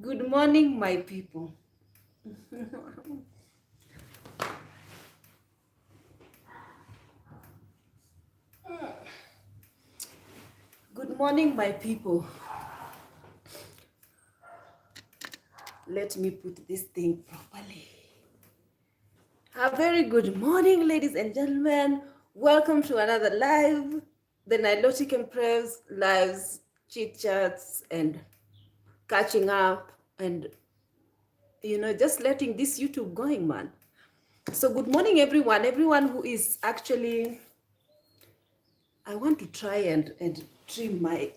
Good morning, my people. Good morning, my people. Let me put this thing properly. A very good morning, ladies and gentlemen. Welcome to another live, the Nilotic Empress lives, chit chats, and catching up, and just letting this YouTube going, man. So, good morning, everyone. Everyone who is actually, I want to try and trim my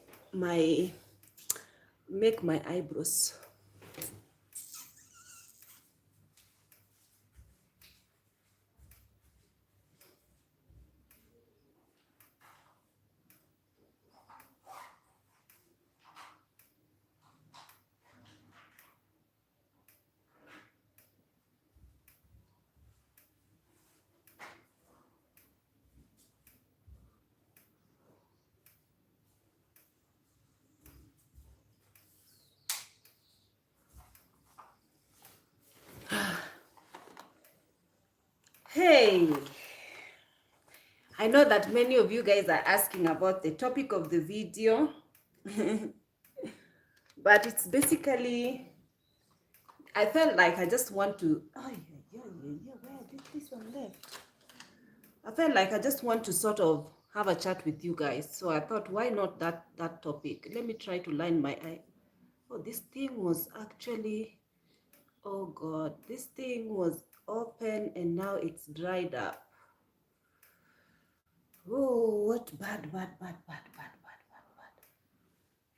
make my eyebrows. Hey, I know that many of you guys are asking about the topic of the video, but it's basically, I felt like I just want to, where did this one left? I felt like I just want to sort of have a chat with you guys. So I thought, why not that topic? Let me try to line my eye. Oh, this thing was actually, oh God, this thing was open and now it's dried up. Oh, what bad.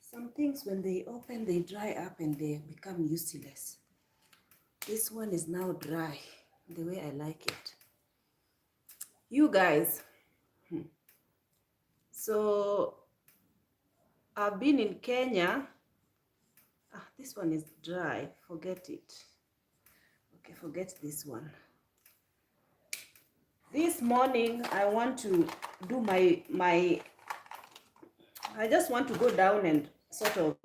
Some things, when they open, they dry up and they become useless. This one is now dry, the way I like it. You guys, so I've been in Kenya. This one is dry, forget it. Okay, forget this one. This morning, I want to do I just want to go down and sort of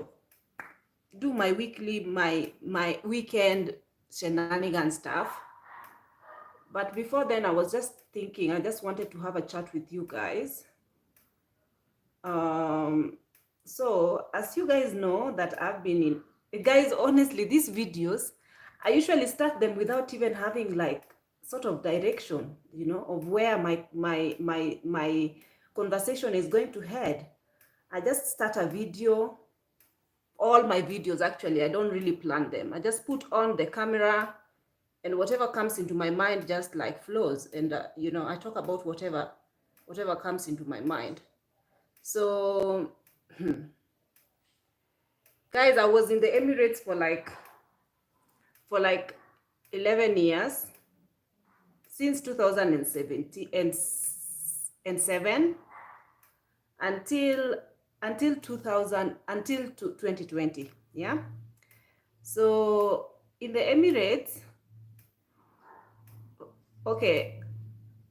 do my weekend shenanigan stuff. But before then, I was just thinking, I just wanted to have a chat with you guys. So as you guys know that I've been in, guys, honestly, these videos, I usually start them without even having like sort of direction, of where my conversation is going to head. I just start a video. All my videos, actually, I don't really plan them. I just put on the camera and whatever comes into my mind just like flows. And, I talk about whatever comes into my mind. So, guys, I was in the Emirates for like 11 years, since 2017 and 7 until 2020. Yeah. So in the Emirates, okay,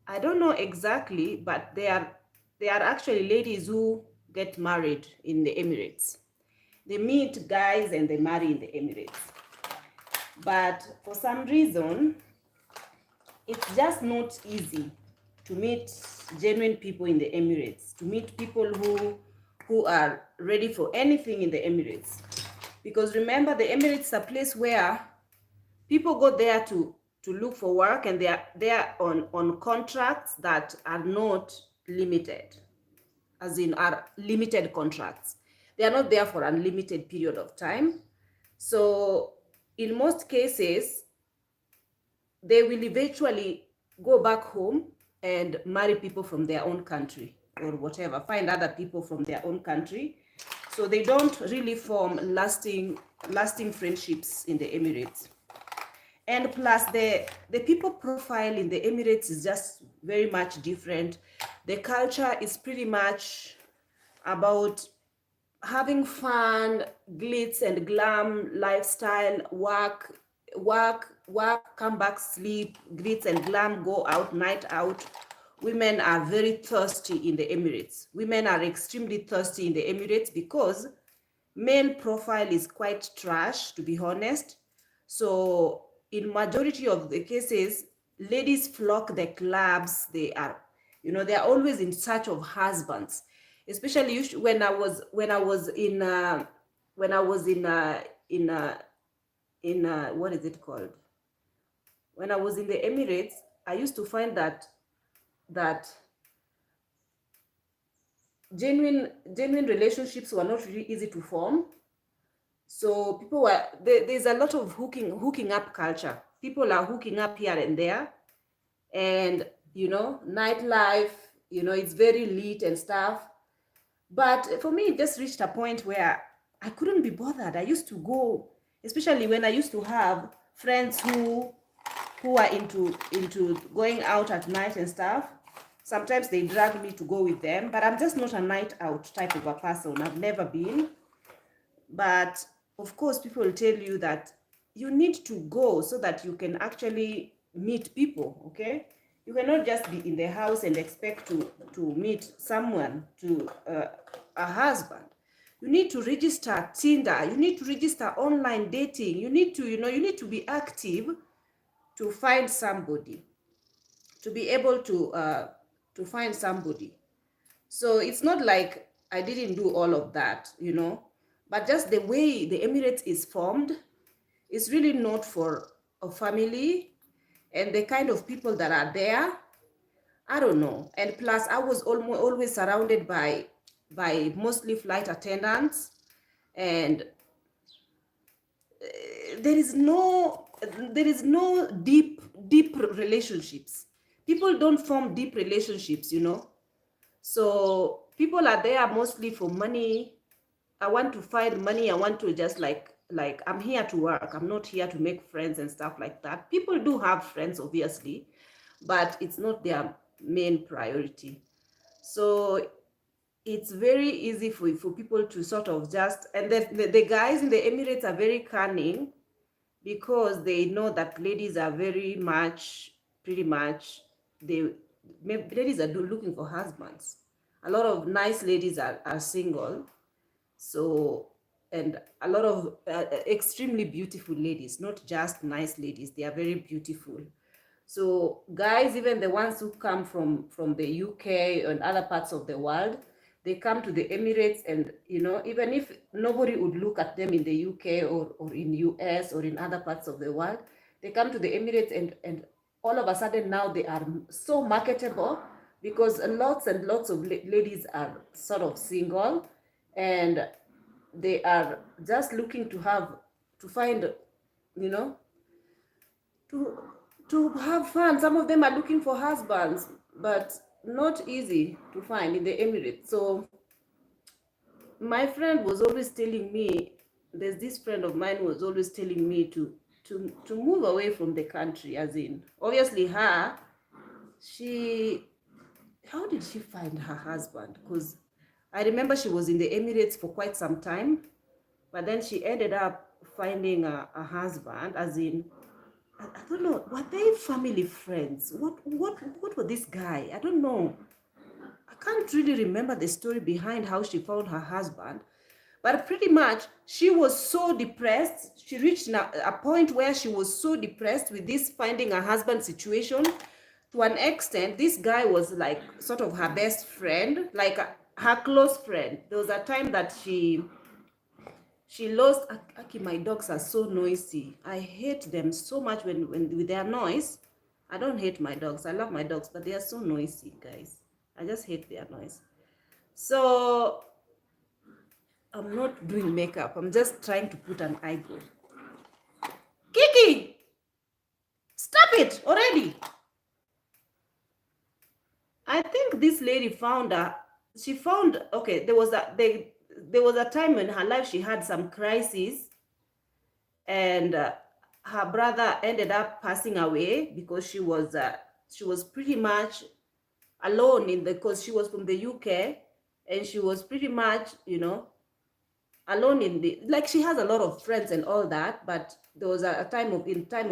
I don't know exactly, but they are actually ladies who get married in the Emirates. They meet guys and they marry in the Emirates. But for some reason, it's just not easy to meet genuine people in the Emirates, to meet people who are ready for anything in the Emirates. Because remember, the Emirates is a place where people go there to look for work, and they are there on contracts that are not limited, as in are limited contracts. They are not there for an unlimited period of time. So in most cases, they will eventually go back home and marry people from their own country or whatever, find other people from their own country. So they don't really form lasting friendships in the Emirates. And plus the people profile in the Emirates is just very much different. The culture is pretty much about having fun, glitz and glam lifestyle, work, come back, sleep, glitz and glam, go out, night out. Women are very thirsty in the Emirates. Women are extremely thirsty in the Emirates because male profile is quite trash, to be honest. So in majority of the cases, ladies flock the clubs. They are, they are always in search of husbands, especially when I was in when I was in what is it called? When I was in the Emirates, I used to find that genuine relationships were not really easy to form. So people were there's a lot of hooking up culture. People are hooking up here and there, and nightlife, it's very lit and stuff. But for me, it just reached a point where I couldn't be bothered. I used to go, especially when I used to have friends who are into going out at night and stuff. Sometimes they drag me to go with them, but I'm just not a night out type of a person. I've never been. But of course, people will tell you that you need to go so that you can actually meet people, okay? You cannot just be in the house and expect to meet someone, to a husband. You need to register Tinder. You need to register online dating. You need to, you need to be active to find somebody, to be able to find somebody. So it's not like I didn't do all of that, but just the way the Emirates is formed is really not for a family, and the kind of people that are there, I don't know. And plus, I was always surrounded by mostly flight attendants, and there is no deep relationships. People don't form deep relationships, So people are there mostly for money. I want to find money. I want to just like I'm here to work. I'm not here to make friends and stuff like that. People do have friends, obviously, but it's not their main priority. So it's very easy for people to sort of just, and the guys in the Emirates are very cunning, because they know that ladies are pretty much, ladies are looking for husbands. A lot of nice ladies are single. So, and a lot of extremely beautiful ladies, not just nice ladies, they are very beautiful. So guys, even the ones who come from the UK and other parts of the world, they come to the Emirates, and even if nobody would look at them in the UK or in US or in other parts of the world, they come to the Emirates, and all of a sudden now they are so marketable, because lots and lots of ladies are sort of single, and they are just looking to find, to have fun. Some of them are looking for husbands, but not easy to find in the Emirates. So my friend was always telling me, there's this friend of mine who was always telling me to move away from the country, as in, obviously how did she find her husband? Because I remember she was in the Emirates for quite some time, but then she ended up finding a husband, as in, I don't know, were they family friends? What was this guy? I don't know. I can't really remember the story behind how she found her husband, but pretty much she was so depressed. She reached a point where she was so depressed with this finding a husband situation. To an extent, this guy was like sort of her best friend, like her close friend. There was a time that she lost. Aki, my dogs are so noisy. I hate them so much when with their noise. I don't hate my dogs. I love my dogs, but they are so noisy, guys. I just hate their noise. So I'm not doing makeup. I'm just trying to put an eyebrow. Kiki, stop it already. I think this lady found her. She found, okay, there was a time in her life she had some crisis, and her brother ended up passing away, because she was pretty much alone because she was from the UK, and she was pretty much, alone like she has a lot of friends and all that, but there was a time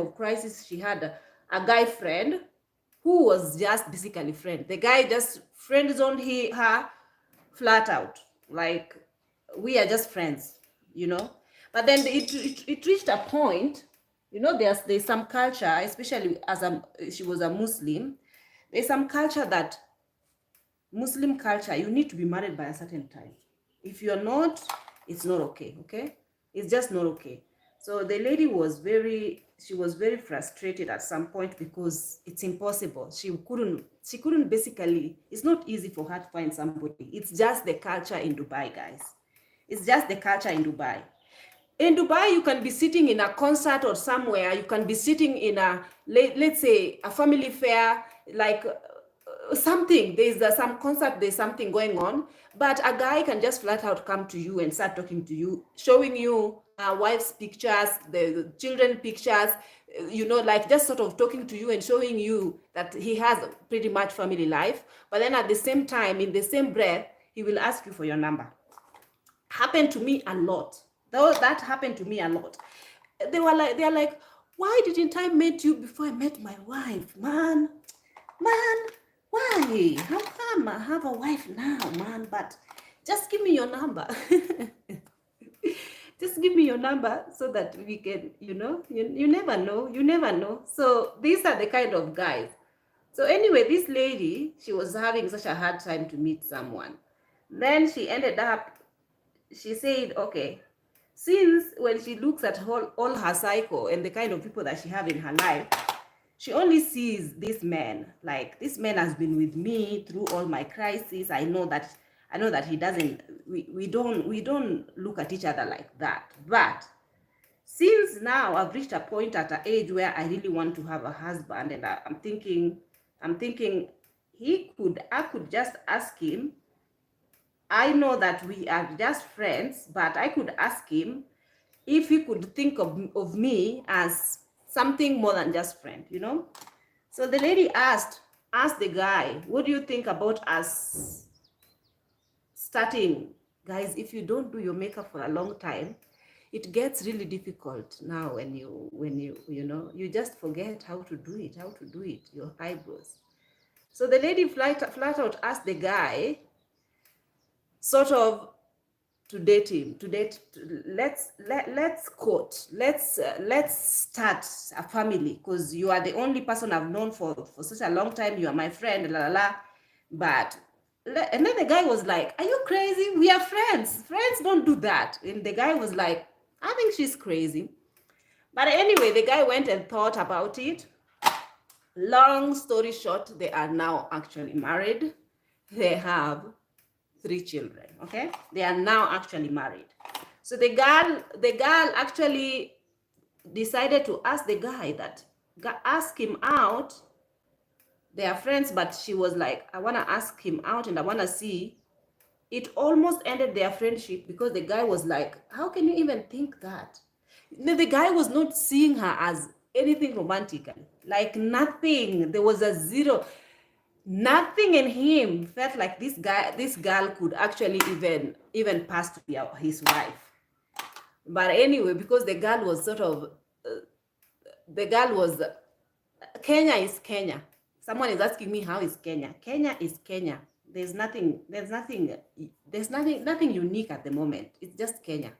of crisis, she had a guy friend who was just basically friend. The guy just friend zoned her flat out, like, we are just friends. you know. But then it reached a point, you know, there's some culture, especially as she was a Muslim, there's some culture that Muslim culture, you need to be married by a certain time. If you're not, it's not okay, okay? It's just not okay. So the lady was she was very frustrated at some point because it's impossible. She couldn't basically, it's not easy for her to find somebody. It's just the culture in Dubai, guys. It's just the culture in Dubai. In Dubai, you can be sitting in a concert or somewhere. You can be sitting in a, let's say, a family fair, like something. There's some concert, there's something going on. But a guy can just flat out come to you and start talking to you, showing you wife's pictures, the children pictures, you know, like just sort of talking to you and showing you that he has pretty much family life. But then at the same time, in the same breath, he will ask you for your number. Happened to me a lot. That happened to me a lot. They're like, why didn't I meet you before I met my wife, man? Why? How come I have a wife now, man? But just give me your number. Just give me your number so that we can, you know, you never know. You never know. So these are the kind of guys. So anyway, this lady, she was having such a hard time to meet someone. Then she ended up, she said, okay, since when she looks at all her cycle and the kind of people that she have in her life, she only sees this man, like this man has been with me through all my crises. I know that he doesn't, we don't look at each other like that. But since now I've reached a point at an age where I really want to have a husband, and I'm thinking I could just ask him. I know that we are just friends, but I could ask him if he could think of me as something more than just friend, you know. So the lady asked the guy, what do you think about us starting? Guys, if you don't do your makeup for a long time, it gets really difficult now when you know, you just forget how to do it, your eyebrows. So the lady flat out asked the guy, sort of, let's quote, let's start a family, because you are the only person I've known for such a long time. You are my friend, la la la. But and then the guy was like, are you crazy? We are friends don't do that. And the guy was like, I think she's crazy. But anyway, the guy went and thought about it. Long story short, they are now actually married. They have 3 children. Okay, they are now actually married. So the girl actually decided to ask the guy ask him out. They are friends, but she was like, I want to ask him out and I want to see. It almost ended their friendship because the guy was like, how can you even think that? The guy was not seeing her as anything romantic, like nothing. There was a zero. Nothing in him felt like this girl could actually even pass to be his wife. But anyway, because the girl was sort of, Kenya is Kenya. Someone is asking me, how is Kenya? Kenya is Kenya. There's nothing unique at the moment. It's just Kenya.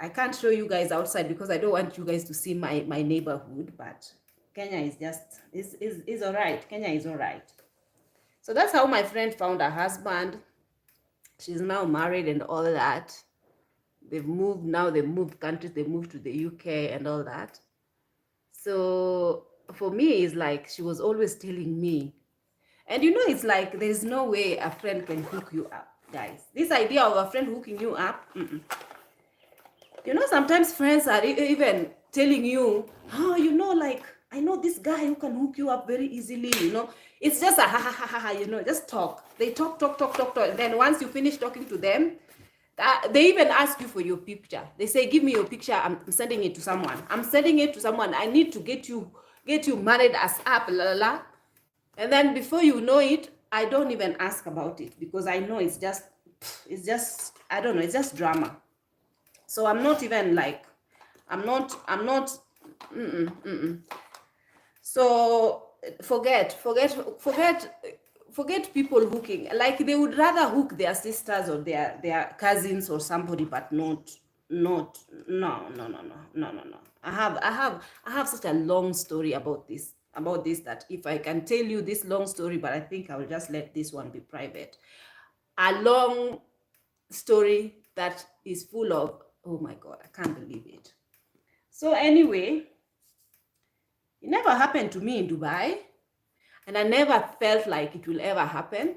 I can't show you guys outside because I don't want you guys to see my neighborhood, but Kenya is just, is all right. Kenya is all right. So that's how my friend found a husband. She's now married and all that. They've moved countries, they moved to the UK and all that. So for me, it's like she was always telling me. And you know, it's like there's no way a friend can hook you up, guys. This idea of a friend hooking you up, you know, sometimes friends are even telling you, oh, you know, like, I know this guy who can hook you up very easily, you know. It's just a ha, you know, just talk. They talk. And then once you finish talking to them, they even ask you for your picture. They say, give me your picture. I'm sending it to someone. I need to get you married as up, la la la. And then before you know it, I don't even ask about it because I know it's just, I don't know, it's just drama. So I'm not even like, I'm not, So forget forget people hooking. Like they would rather hook their sisters or their cousins or somebody, but not no. I have such a long story about this that if I can tell you this long story, but I think I will just let this one be private. A long story that is full of, oh my God, I can't believe it. So anyway, it never happened to me in Dubai, and I never felt like it will ever happen.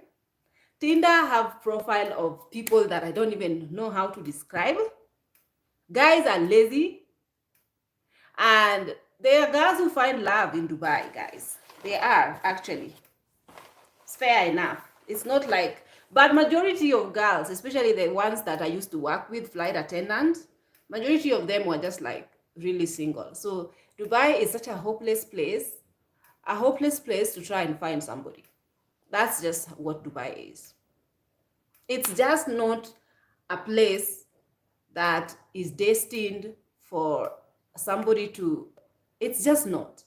Tinder have profile of people that I don't even know how to describe. Guys are lazy, and there are girls who find love in Dubai, guys. They are, actually. It's fair enough. It's not like, but majority of girls, especially the ones that I used to work with, flight attendants, majority of them were just like really single. So Dubai is such a hopeless place to try and find somebody. That's just what Dubai is. It's just not a place that is destined for somebody to, it's just not.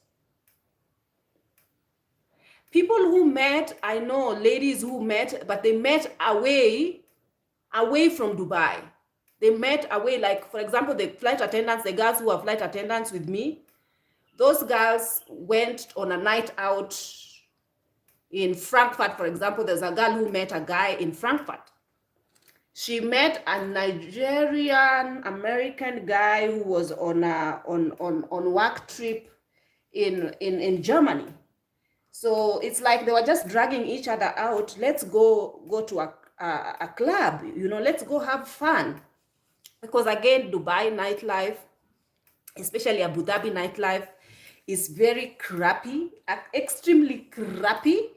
People who met, I know ladies who met, but they met away from Dubai. They met away, like for example, the flight attendants, the girls who are flight attendants with me, those girls went on a night out in Frankfurt, for example. There's a girl who met a guy in Frankfurt. She met a Nigerian American guy who was on work trip in Germany. So it's like they were just dragging each other out. Let's go to a club, let's go have fun. Because again, Dubai nightlife, especially Abu Dhabi nightlife, is very crappy, extremely crappy.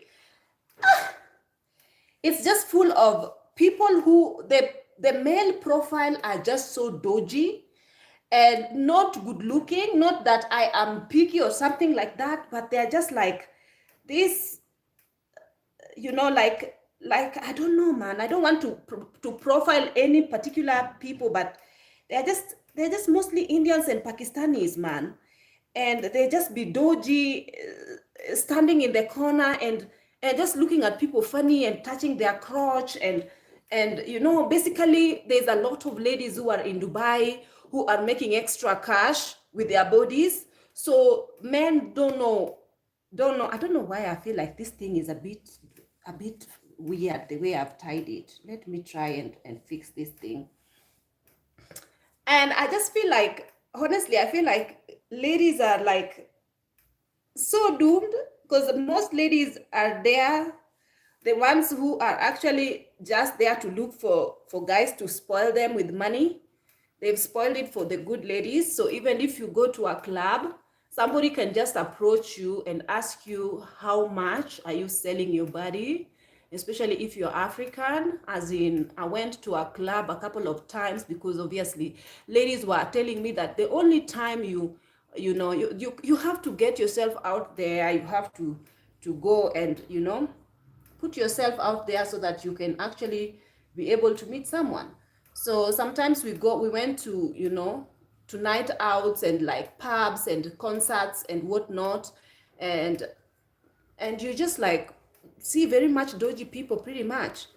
It's just full of people who, the male profile are just so dodgy and not good looking. Not that I am picky or something like that, but they're just like this, like I don't know, man. I don't want to profile any particular people, but they're just mostly Indians and Pakistanis, man. And they just be dodgy, standing in the corner and just looking at people funny and touching their crotch and basically there's a lot of ladies who are in Dubai who are making extra cash with their bodies. So men don't know. I don't know why I feel like this thing is a bit weird the way I've tied it. Let me try and fix this thing. And I just feel like, honestly, I feel like ladies are like so doomed, because most ladies are there, the ones who are actually just there to look for guys to spoil them with money. They've spoiled it for the good ladies. So even if you go to a club, somebody can just approach you and ask you, how much are you selling your body? Especially if you're African. As in, I went to a club a couple of times because obviously ladies were telling me that the only time you have to get yourself out there, you have to go and put yourself out there so that you can actually be able to meet someone. So sometimes we went to to night outs and like pubs and concerts and whatnot, and you just like see very much dodgy people, pretty much.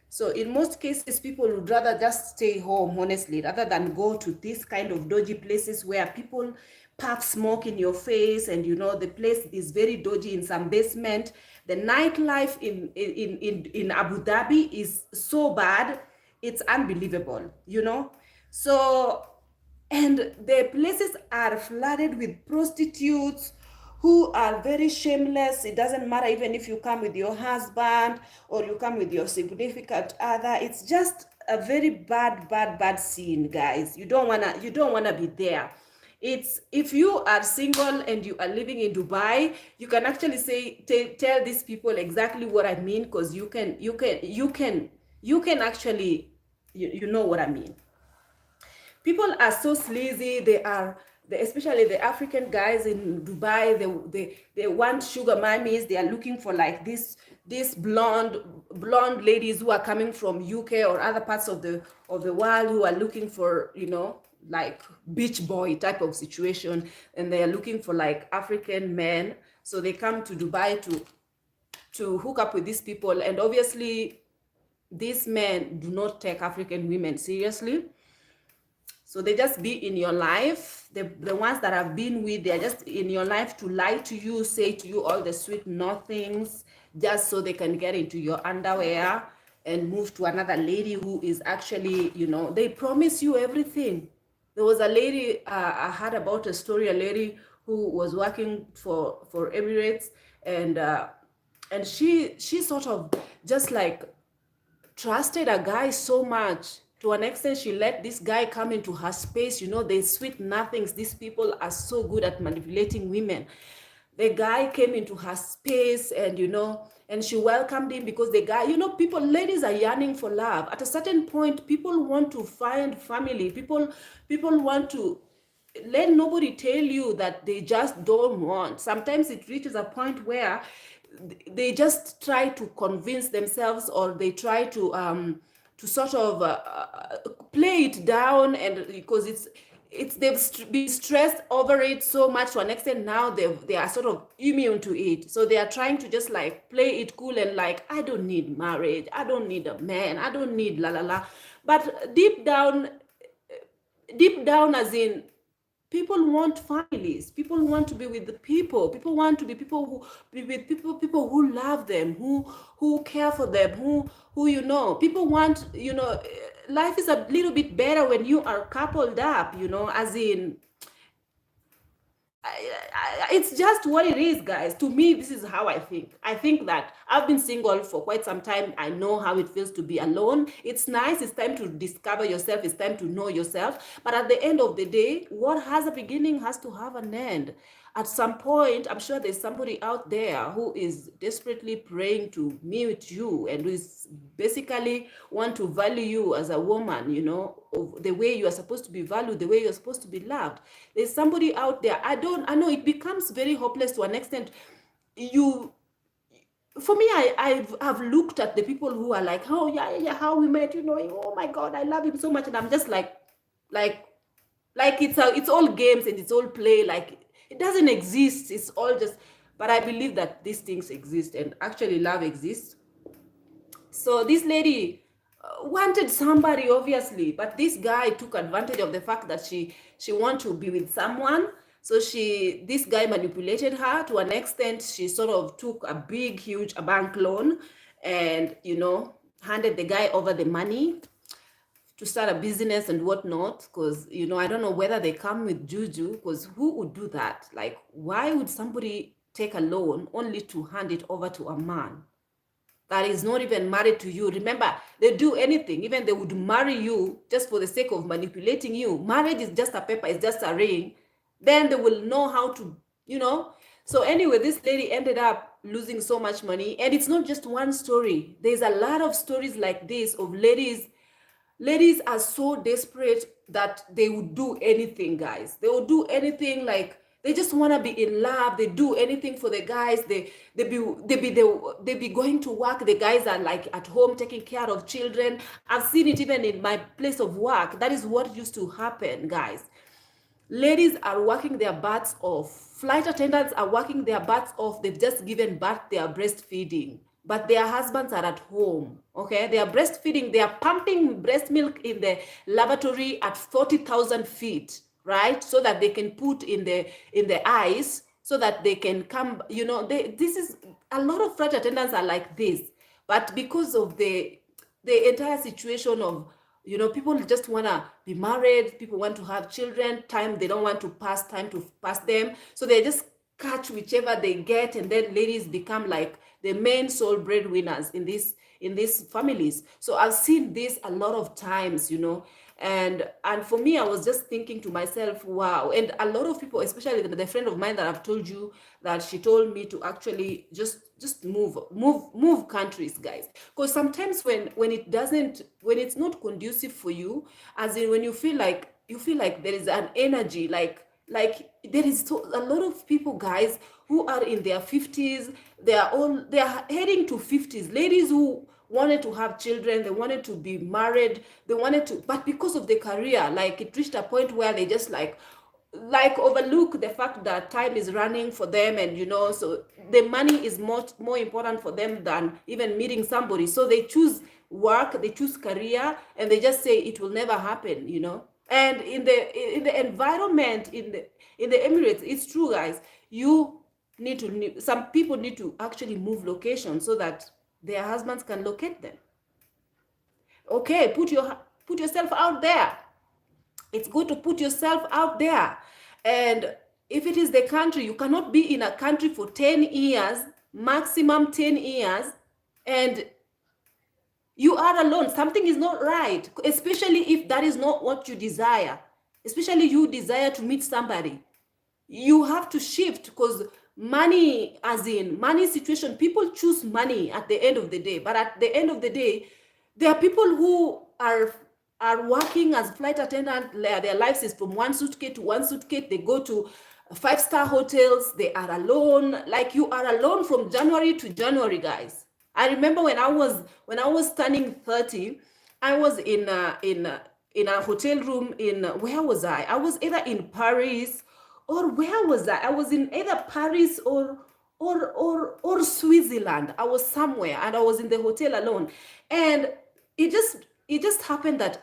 So in most cases, people would rather just stay home, honestly, rather than go to this kind of dodgy places where people puff smoke in your face, and the place is very dodgy in some basement. The nightlife in Abu Dhabi is so bad, it's unbelievable, So, and the places are flooded with prostitutes who are very shameless. It doesn't matter even if you come with your husband or you come with your significant other. It's just a very bad scene, guys. You don't wanna be there. It's, if you are single and you are living in Dubai, you can actually tell these people exactly what I mean, because you can actually you know what I mean. People are so sleazy. Especially the African guys in Dubai, they want sugar mummies. They are looking for like this blonde ladies who are coming from UK or other parts of the world, who are looking for like beach boy type of situation, and they are looking for like African men. So they come to Dubai to hook up with these people. And obviously, these men do not take African women seriously. So they just be in your life. The ones that I've been with, they're just in your life to lie to you, say to you all the sweet nothings, just so they can get into your underwear and move to another lady who is actually, they promise you everything. There was a lady, I heard about a story, a lady who was working for Emirates, and she sort of just like trusted a guy so much to an extent she let this guy come into her space. They sweet nothings. These people are so good at manipulating women. The guy came into her space, and she welcomed him because the guy, ladies are yearning for love. At a certain point, people want to find family. People want to let nobody tell you that they just don't want. Sometimes it reaches a point where they just try to convince themselves, or they try to sort of play it down, and because they've been stressed over it so much to an extent, now they are sort of immune to it. So they are trying to just like play it cool and like, I don't need marriage, I don't need a man, I don't need la la la. But deep down, as in, people want families. People want to be with the people. People want to be people who be with people who love them, who care for them, who people want, life is a little bit better when you are coupled up, as in, it's just what it is, guys. To me, this is how I think. I think that I've been single for quite some time. I know how it feels to be alone. It's nice. It's time to discover yourself. It's time to know yourself. But at the end of the day, what has a beginning has to have an end. At some point, I'm sure there's somebody out there who is desperately praying to meet you, and who is basically want to value you as a woman, the way you are supposed to be valued, the way you're supposed to be loved. There's somebody out there. I know it becomes very hopeless to an extent. For me, I've looked at the people who are like, oh yeah, how we met, oh my God, I love him so much. And I'm just like it's all games and it's all play. Like, it doesn't exist. It's all just, but I believe that these things exist, and actually love exists. So this lady wanted somebody, obviously, but this guy took advantage of the fact that she wanted to be with someone. So this guy manipulated her to an extent. She sort of took a big, huge bank loan, and handed the guy over the money to start a business and whatnot. Because I don't know whether they come with juju, because who would do that? Like, why would somebody take a loan only to hand it over to a man that is not even married to you? Remember, they do anything. Even they would marry you just for the sake of manipulating you. Marriage is just a paper, it's just a ring. Then they will know how to, So anyway, this lady ended up losing so much money. And it's not just one story. There's a lot of stories like this of ladies. Ladies are so desperate that they would do anything, guys. They will do anything. Like, they just want to be in love. They do anything for the guys. They be going to work. The guys are like at home taking care of children. I've seen it even in my place of work. That is what used to happen, guys. Ladies are working their butts off. Flight attendants are working their butts off. They've just given birth. They are breastfeeding, but their husbands are at home. Okay, they are breastfeeding. They are pumping breast milk in the lavatory at 40,000 feet, right? So that they can put in the ice, so that they can come. This is a lot of flight attendants are like this, but because of the entire situation of, people just want to be married, people want to have children, they don't want to pass time to pass them, so they just catch whichever they get, and then ladies become like the main sole breadwinners in these families. So I've seen this a lot of times, and for me, I was just thinking to myself, wow. And a lot of people, especially the friend of mine that I've told you, that she told me to actually just move countries, guys. Because sometimes when it's not conducive for you, as in when you feel like there is an energy, like there is a lot of people, guys, who are in their 50s. They are heading to 50s. Ladies who wanted to have children, they wanted to be married, but because of the career, like, it reached a point where they just like, like overlook the fact that time is running for them, and so the money is much more important for them than even meeting somebody. So they choose work, they choose career, and they just say it will never happen. And in the environment in the Emirates, it's true, guys. You need to some people need to actually move location so that their husbands can locate them. Okay, put yourself out there. It's good to put yourself out there. And if it is the country, you cannot be in a country for 10 years, maximum 10 years, and you are alone. Something is not right, especially if that is not what you desire. Especially you desire to meet somebody. You have to shift, because money, as in money situation, people choose money at the end of the day. But at the end of the day, there are people who are working as flight attendant. Their lives is from one suitcase to one suitcase. They go to 5-star hotels. They are alone. Like, you are alone from January to January, guys. I remember when I was turning 30, I was in a hotel room in, where was I? I was either in Paris, or where was I? I was in either Paris or Switzerland. I was somewhere, and I was in the hotel alone. And it just happened that,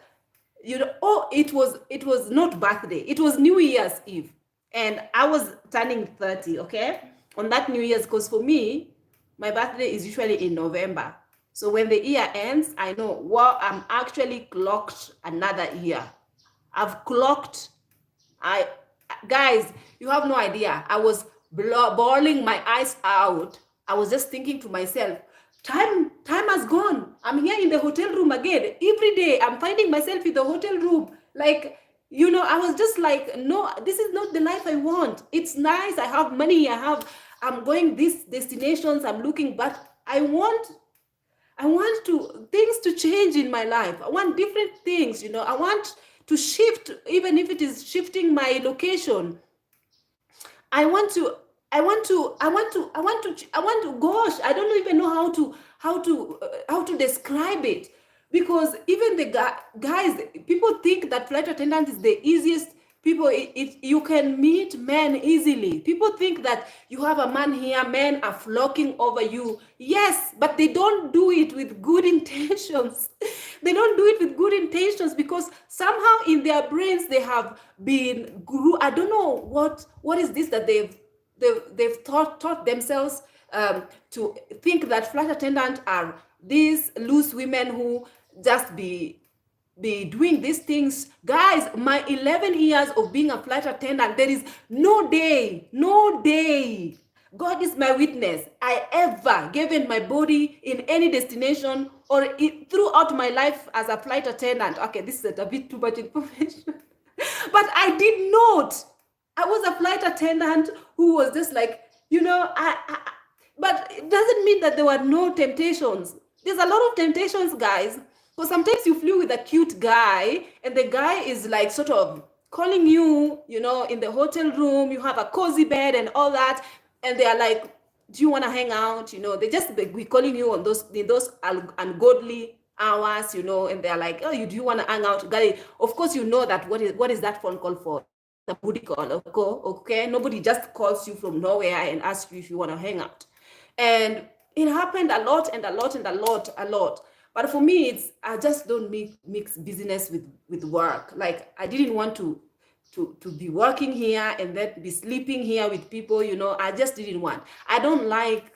it was not birthday. It was New Year's Eve. And I was turning 30, okay? On that New Year's, because for me, my birthday is usually in November. So when the year ends, I know, well, I'm actually clocked another year. I've clocked, guys, you have no idea. I was bawling my eyes out. I was just thinking to myself, time has gone. I'm here in the hotel room again. Every day I'm finding myself in the hotel room. Like, I was just like, no, this is not the life I want. It's nice. I have money. I'm going these destinations. I'm looking, but I want things to change in my life. I want different things. I want to shift, even if it is shifting my location. I want to, gosh, I don't even know how to describe it. Because even the guys, people think that flight attendant is the easiest people. You can meet men easily. People think that you have a man here, men are flocking over you. Yes, but they don't do it with good intentions. They don't do it with good intentions, because somehow in their brains they have been I don't know what is this that they've taught themselves, to think that flight attendants are these loose women who just be doing these things. Guys, my 11 years of being a flight attendant, there is no day, God is my witness, I ever given my body in any destination or throughout my life as a flight attendant. Okay, this is a bit too much information. But I did not. I was a flight attendant who was just like, but it doesn't mean that there were no temptations. There's a lot of temptations, guys. Because sometimes you flew with a cute guy, and the guy is like sort of calling you, in the hotel room. You have a cozy bed and all that, and they are like, do you want to hang out? They just be calling you in those ungodly hours, and they're like, oh, do you want to hang out? Guy, of course, that what is that phone call for? A booty call, okay? Nobody just calls you from nowhere and asks you if you want to hang out. And it happened a lot and a lot and a lot. But for me, I just don't mix business with work. Like, I didn't want to be working here and then be sleeping here with people, I just didn't want. I don't like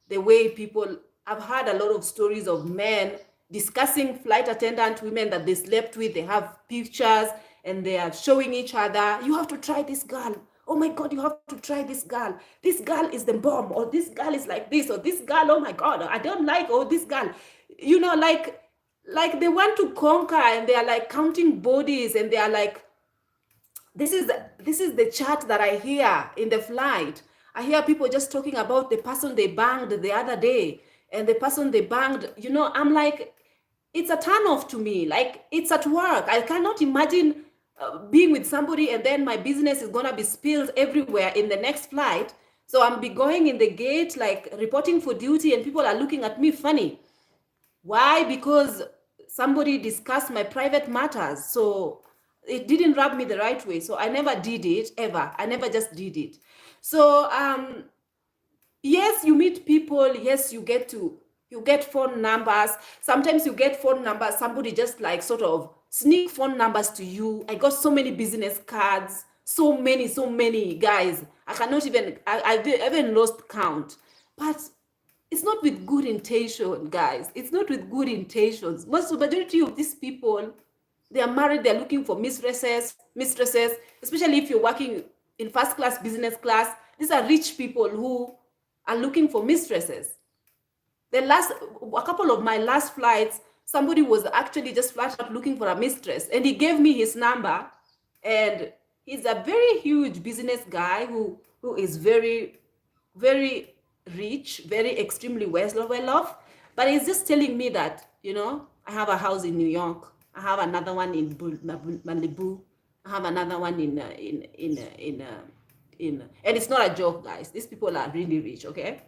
the way people, I've heard a lot of stories of men discussing flight attendant women that they slept with. They have pictures and they are showing each other, you have to try this girl. Oh my God, you have to try this girl. This girl is the bomb, or this girl is like this, or this girl, oh my God, I don't like, oh, this girl. Like they want to conquer, and they are like counting bodies, and they are like, this is the chat that I hear in the flight. I hear people just talking about the person they banged the other day, and the person they banged, I'm like, it's a turn off to me. Like, it's at work. I cannot imagine being with somebody and then my business is gonna be spilled everywhere in the next flight. So I'm be going in the gate, like reporting for duty, and people are looking at me funny. Why? Because somebody discussed my private matters. So it didn't rub me the right way. So I never did it ever. I never just did it. So yes, you meet people. Yes, you get phone numbers. Sometimes you get phone numbers. Somebody just like sort of sneak phone numbers to you. I got so many business cards. So many guys. I cannot even. I even lost count. But it's not with good intention, guys. It's not with good intentions. Majority of these people, they are married. They're looking for mistresses. Especially if you're working in first class, business class. These are rich people who are looking for mistresses. A couple of my last flights, somebody was actually just flat out looking for a mistress, and he gave me his number. And he's a very huge business guy who is very rich, very extremely well off. But he's just telling me that, I have a house in New York. I have another one in Malibu. I have another one and it's not a joke, guys. These people are really rich, okay?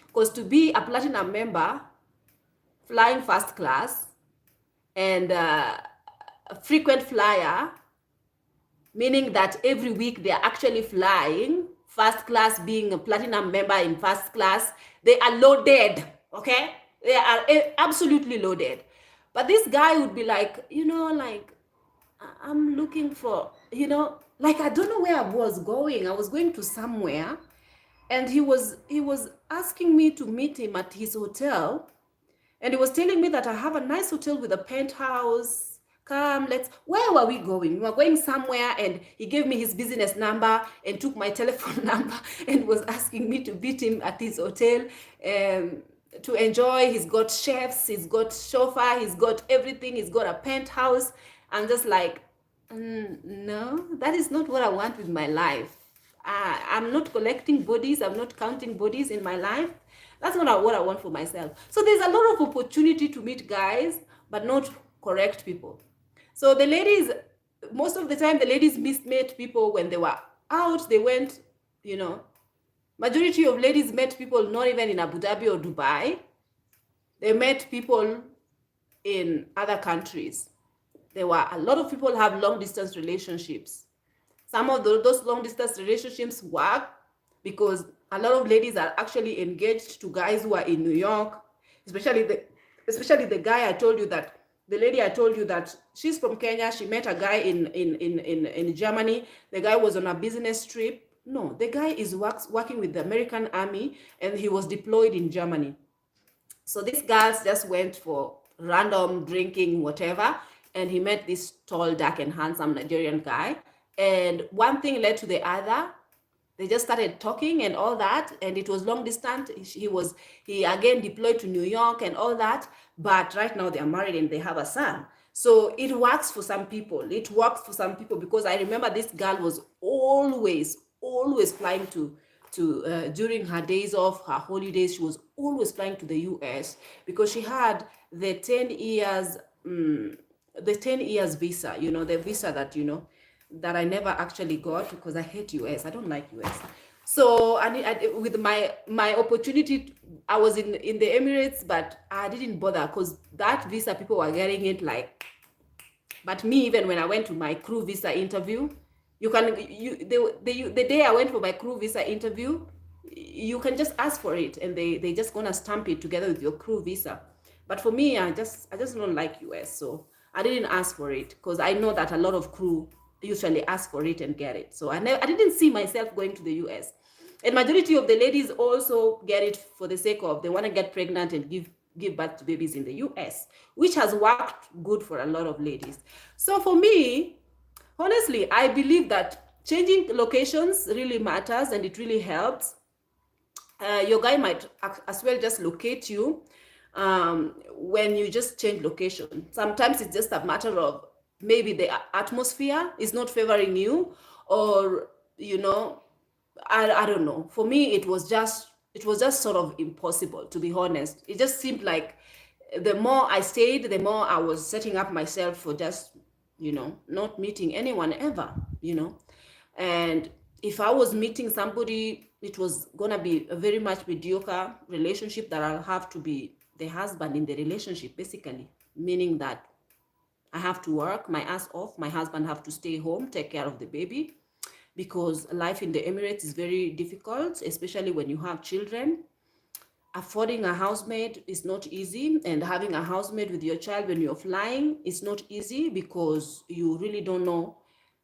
Because to be a platinum member, flying first class, and a frequent flyer, meaning that every week they're actually flying first class, being a platinum member in first class, they are loaded, okay? They are absolutely loaded. But this guy would be like, like, I'm looking for, like, I don't know where I was going. I was going to somewhere, and he was asking me to meet him at his hotel, and he was telling me that I have a nice hotel with a penthouse. Come, where were we going? We were going somewhere, and he gave me his business number and took my telephone number and was asking me to meet him at his hotel to enjoy. He's got chefs, he's got chauffeur, he's got everything, he's got a penthouse. I'm just like, no, that is not what I want with my life. I'm not collecting bodies, I'm not counting bodies in my life. That's not what I want for myself. So there's a lot of opportunity to meet guys, but not correct people. So the ladies, most of the time, the ladies met people when they were out. They went, majority of ladies met people not even in Abu Dhabi or Dubai. They met people in other countries. A lot of people have long distance relationships. Some of those long distance relationships work because a lot of ladies are actually engaged to guys who are in New York, especially the guy I told you that, the lady I told you that she's from Kenya. She met a guy in Germany. The guy was on a business trip. No, the guy is working with the American Army, and he was deployed in Germany. So these girls just went for random drinking, whatever, and he met this tall, dark, and handsome Nigerian guy. And one thing led to the other. They just started talking and all that, and it was long distance. He again deployed to New York and all that, but right now they are married and they have a son. So it works for some people. It works for some people because I remember this girl was always flying to during her days off, her holidays. She was always flying to the US because she had the 10 years visa, the visa that that I never actually got because I hate US. I don't like US. So with my opportunity, I was in the Emirates, but I didn't bother because that visa, people were getting it like. But me, even when I went to my crew visa interview, the day I went for my crew visa interview, you can just ask for it, and they just gonna stamp it together with your crew visa. But for me, I just don't like US, so I didn't ask for it because I know that a lot of crew usually ask for it and get it. So I didn't see myself going to the US. And majority of the ladies also get it for the sake of they want to get pregnant and give birth to babies in the US, which has worked good for a lot of ladies. So for me, honestly, I believe that changing locations really matters and it really helps. Your guy might as well just locate you when you just change location. Sometimes it's just a matter of maybe the atmosphere is not favoring you, or I don't know. For me, it was just sort of impossible, to be honest. It just seemed like the more I stayed, the more I was setting up myself for just not meeting anyone ever. And if I was meeting somebody, it was gonna be a very much mediocre relationship that I'll have to be the husband in the relationship, basically, meaning that I have to work my ass off. My husband have to stay home, take care of the baby, because life in the Emirates is very difficult, especially when you have children. Affording a housemaid is not easy, and having a housemaid with your child when you're flying is not easy, because you really don't know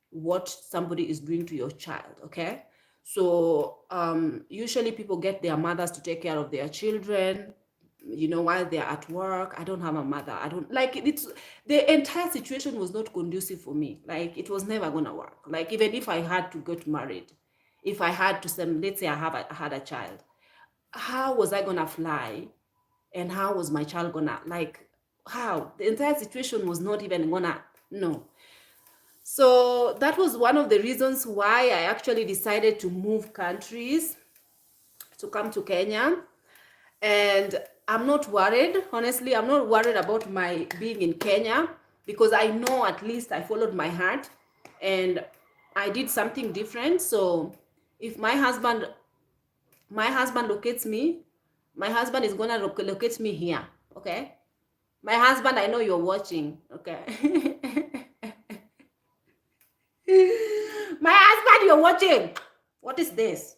what somebody is doing to your child. Okay, so usually people get their mothers to take care of their children, while they're at work. I don't have a mother. I don't like it. It's the entire situation was not conducive for me. Like, it was never gonna work. Like, even if I had to get married, if I had to send, let's say I had a child, how was I gonna fly? And how was my child gonna, like, how? The entire situation was not even gonna, no. So that was one of the reasons why I actually decided to move countries to come to Kenya. And I'm not worried, honestly. I'm not worried about my being in Kenya, because I know at least I followed my heart and I did something different. So if my husband locates me, my husband is gonna locate me here. Okay, my husband, I know you're watching. Okay. My husband, you're watching. What is this?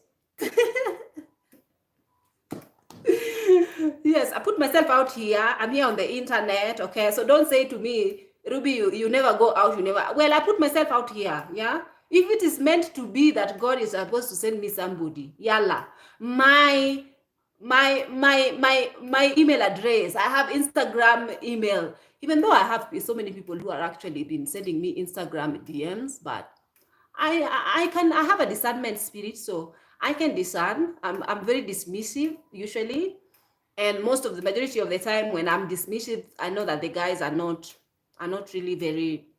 Yes, I put myself out here. I'm here on the internet. Okay, so don't say to me, Ruby, you never go out. You never. Well, I put myself out here. Yeah. If it is meant to be that God is supposed to send me somebody, yalla. My email address. I have Instagram email. Even though I have so many people who are actually been sending me Instagram DMs, but I have a discernment spirit, so I can discern. I'm very dismissive usually, and most of the majority of the time when I'm dismissive, I know that the guys are not really very,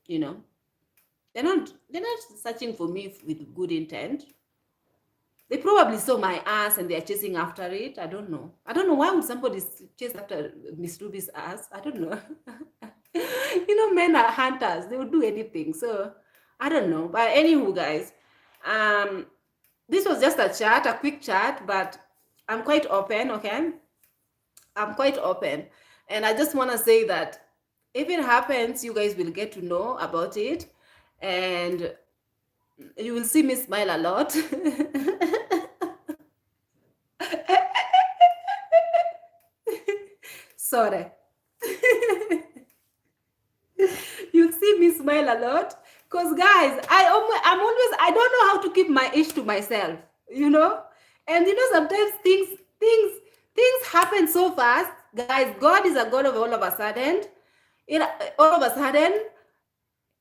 you know, they're not searching for me with good intent. They probably saw my ass and they're chasing after it. I don't know. I don't know why would somebody chase after Miss Ruby's ass. I don't know. Men are hunters. They will do anything. So I don't know. But anywho, guys, um, this was just a chat, a quick chat, but I'm quite open. Okay, I'm quite open, and I just want to say that if it happens, you guys will get to know about it, and you will see me smile a lot. Sorry. You'll see me smile a lot. Because, guys, I don't know how to keep my age to myself, And, sometimes things happen so fast. Guys, God is a God of all of a sudden. All of a sudden,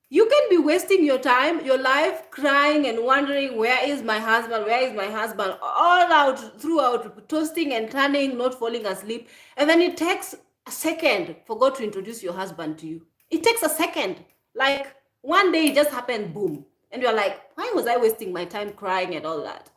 you can be wasting your time, your life, crying and wondering, where is my husband? Where is my husband? All out, throughout, toasting and turning, not falling asleep. And then it takes a second for God to introduce your husband to you. It takes a second. Like, one day it just happened, boom. And you're like, why was I wasting my time crying and all that?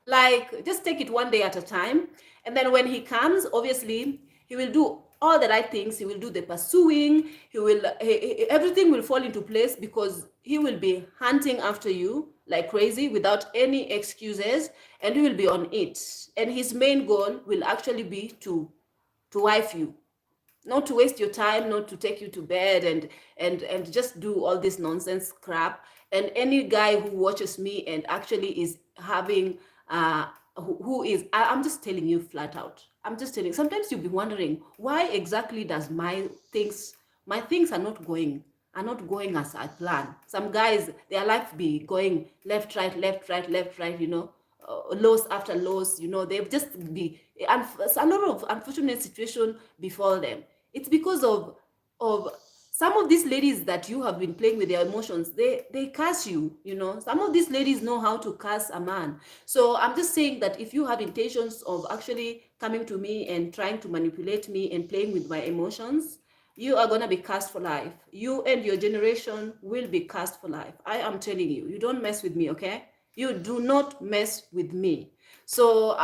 Like, just take it one day at a time. And then when he comes, obviously, he will do all the right things. He will do the pursuing. Everything will fall into place, because he will be hunting after you like crazy without any excuses, and he will be on it. And his main goal will actually be to wife you, not to waste your time, not to take you to bed and just do all this nonsense crap. And any guy who watches me and actually is having who is I'm just telling you flat out. I'm just telling. Sometimes you'll be wondering, why exactly does my things are not going as I plan. Some guys, their life be going left, right, left, right, left, right, loss after loss, they've just be, and a lot of unfortunate situation befall them. It's because of some of these ladies that you have been playing with their emotions. They curse you. Some of these ladies know how to curse a man. So I'm just saying that if you have intentions of actually coming to me and trying to manipulate me and playing with my emotions, you are going to be cast for life. You and your generation will be cast for life. I am telling you. You don't mess with me, okay? You do not mess with me. So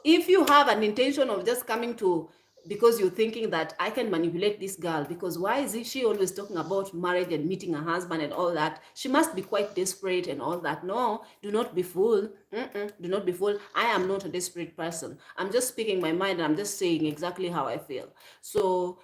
if you have an intention of just coming to, because you're thinking that I can manipulate this girl, because why is she always talking about marriage and meeting a husband and all that? She must be quite desperate and all that. No, do not be fooled. Do not be fooled. I am not a desperate person. I'm just speaking my mind, and I'm just saying exactly how I feel. So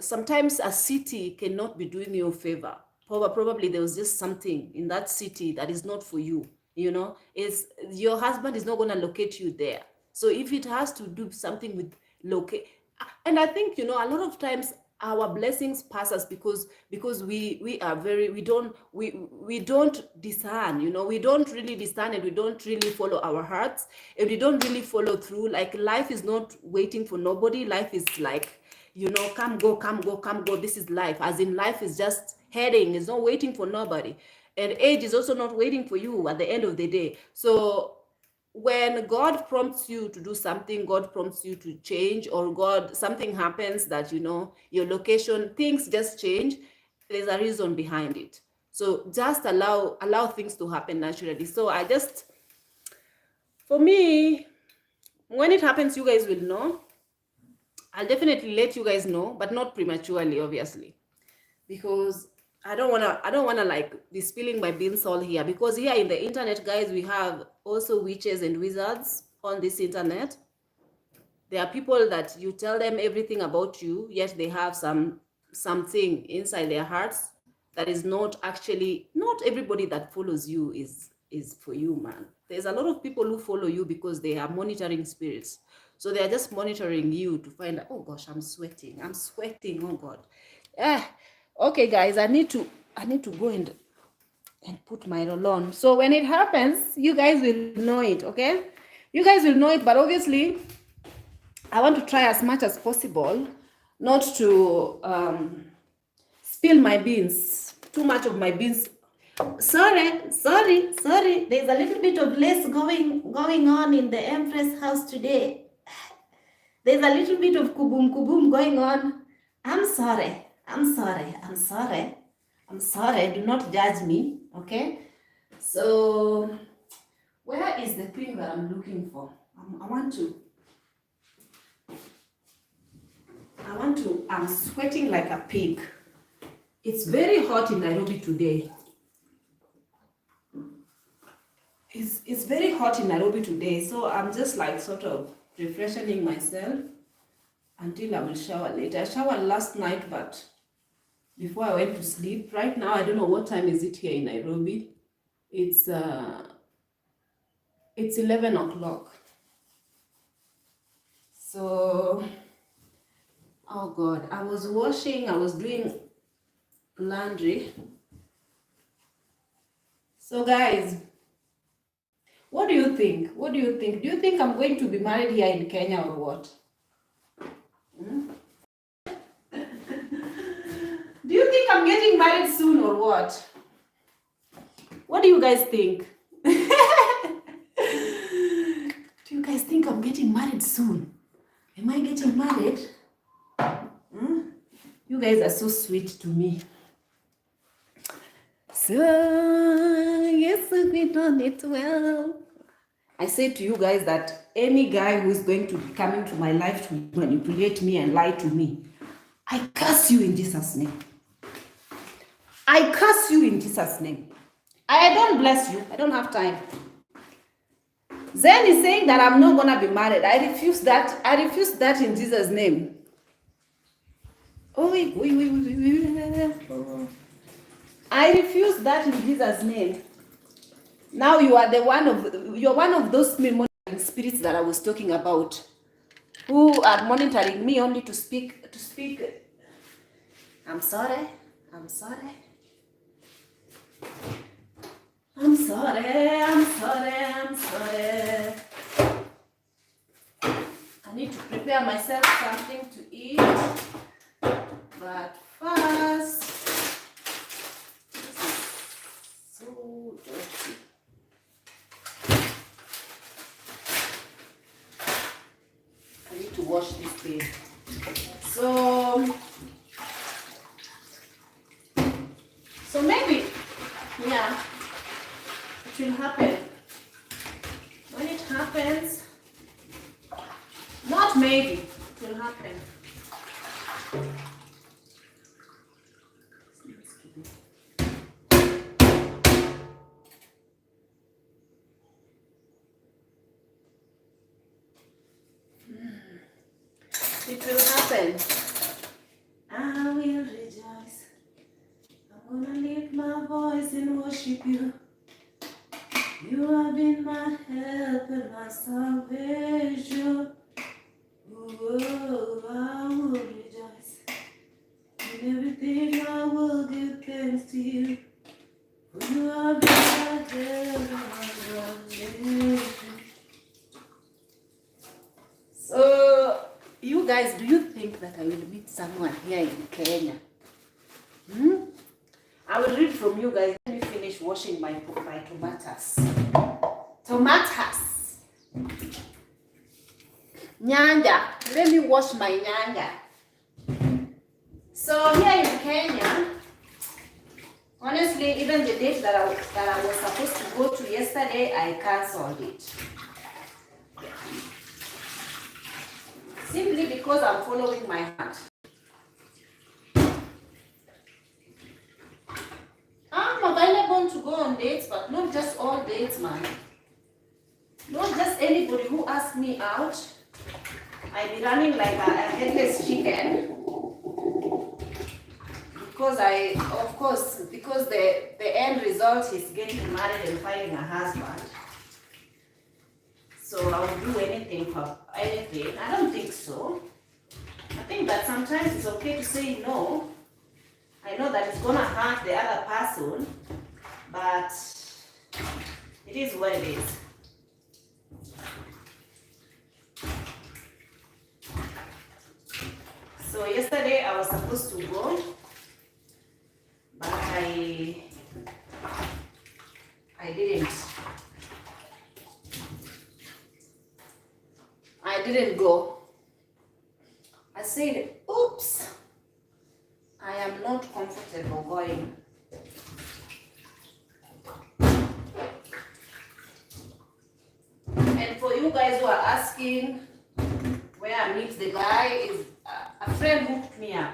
sometimes a city cannot be doing you a favor. Probably there was just something in that city that is not for you. You know, is your husband is not going to locate you there. So if it has to do something with locate, and I think, you know, a lot of times our blessings pass us because we are very, we don't discern, you know, we don't really discern, and we don't really follow our hearts, and we don't really follow through. Like, life is not waiting for nobody. Life is like, you know, come go, come go, come go. This is life. As in, life is just heading. It's not waiting for nobody. And age is also not waiting for you at the end of the day. So when God prompts you to do something, God prompts you to change, or God, something happens that, you know, your location, things just change, there's a reason behind it. So just allow things to happen naturally. So I just, for me, when it happens, you guys will know. I'll definitely let you guys know, but not prematurely, obviously, because I don't wanna like be spilling my beans all here, because here in the internet, guys, we have also witches and wizards on this internet. There are people that you tell them everything about you, yet they have something inside their hearts that is not actually, not everybody that follows you is for you, man. There's a lot of people who follow you because they are monitoring spirits. So they are just monitoring you to find out, oh gosh, I'm sweating, oh God. Eh, okay, guys, I need to go and put my roll on. So when it happens, you guys will know it, okay? You guys will know it, but obviously I want to try as much as possible not to spill my beans, too much of my beans. Sorry. There's a little bit of lace going on in the Empress house today. There's a little bit of kubum going on. I'm sorry. Do not judge me, okay? So, where is the thing that I'm looking for? I'm sweating like a pig. It's very hot in Nairobi today. It's very hot in Nairobi today, so I'm just like sort of refreshing myself until I will shower later. I showered last night, but before I went to sleep. Right now, I don't know what time is it here in Nairobi. It's 11 o'clock. So, oh God, I was doing laundry. So guys, what do you think? Do you think I'm going to be married here in Kenya or what? Do you think I'm getting married soon or what? What do you guys think? Do you guys think I'm getting married soon? Am I getting married? You guys are so sweet to me. So, yes, we done it well. I say to you guys that any guy who is going to be coming to my life to manipulate me and lie to me, I curse you in Jesus' name. I curse you in Jesus' name. I don't bless you. I don't have time. Zen is saying that I'm not going to be married. I refuse that. I refuse that in Jesus' name. I refuse that in Jesus' name. Now you're one of those monitoring spirits that I was talking about, who are monitoring me only to speak. I'm sorry. I need to prepare myself something to eat. But first, this is so dirty. I need to wash this thing. So maybe, yeah, it will happen. When it happens, not maybe, it will happen. It will happen. worship you. You have been my help and my salvation. Oh, I will rejoice. In everything I will give thanks to you. For you have been my help and my salvation. So, you guys, do you think that I will meet someone here in Kenya? I will read from you guys. Let me finish washing my tomatoes. Tomatoes. Nyanja. Let me wash my nyanja. So here in Kenya, honestly, even the date that I was supposed to go to yesterday, I cancelled it. Simply because I'm following my heart. I'm available to go on dates, but not just all dates, man. Not just anybody who asks me out. I be running like a headless chicken. Because the end result is getting married and finding a husband. So I will do anything for anything. I don't think so. I think that sometimes it's okay to say no. I know that it's gonna hurt the other person, but it is what it is. So yesterday I was supposed to go, but I didn't go. I said, oops, I am not comfortable going. And for you guys who are asking where I meet the guy, is a friend hooked me up.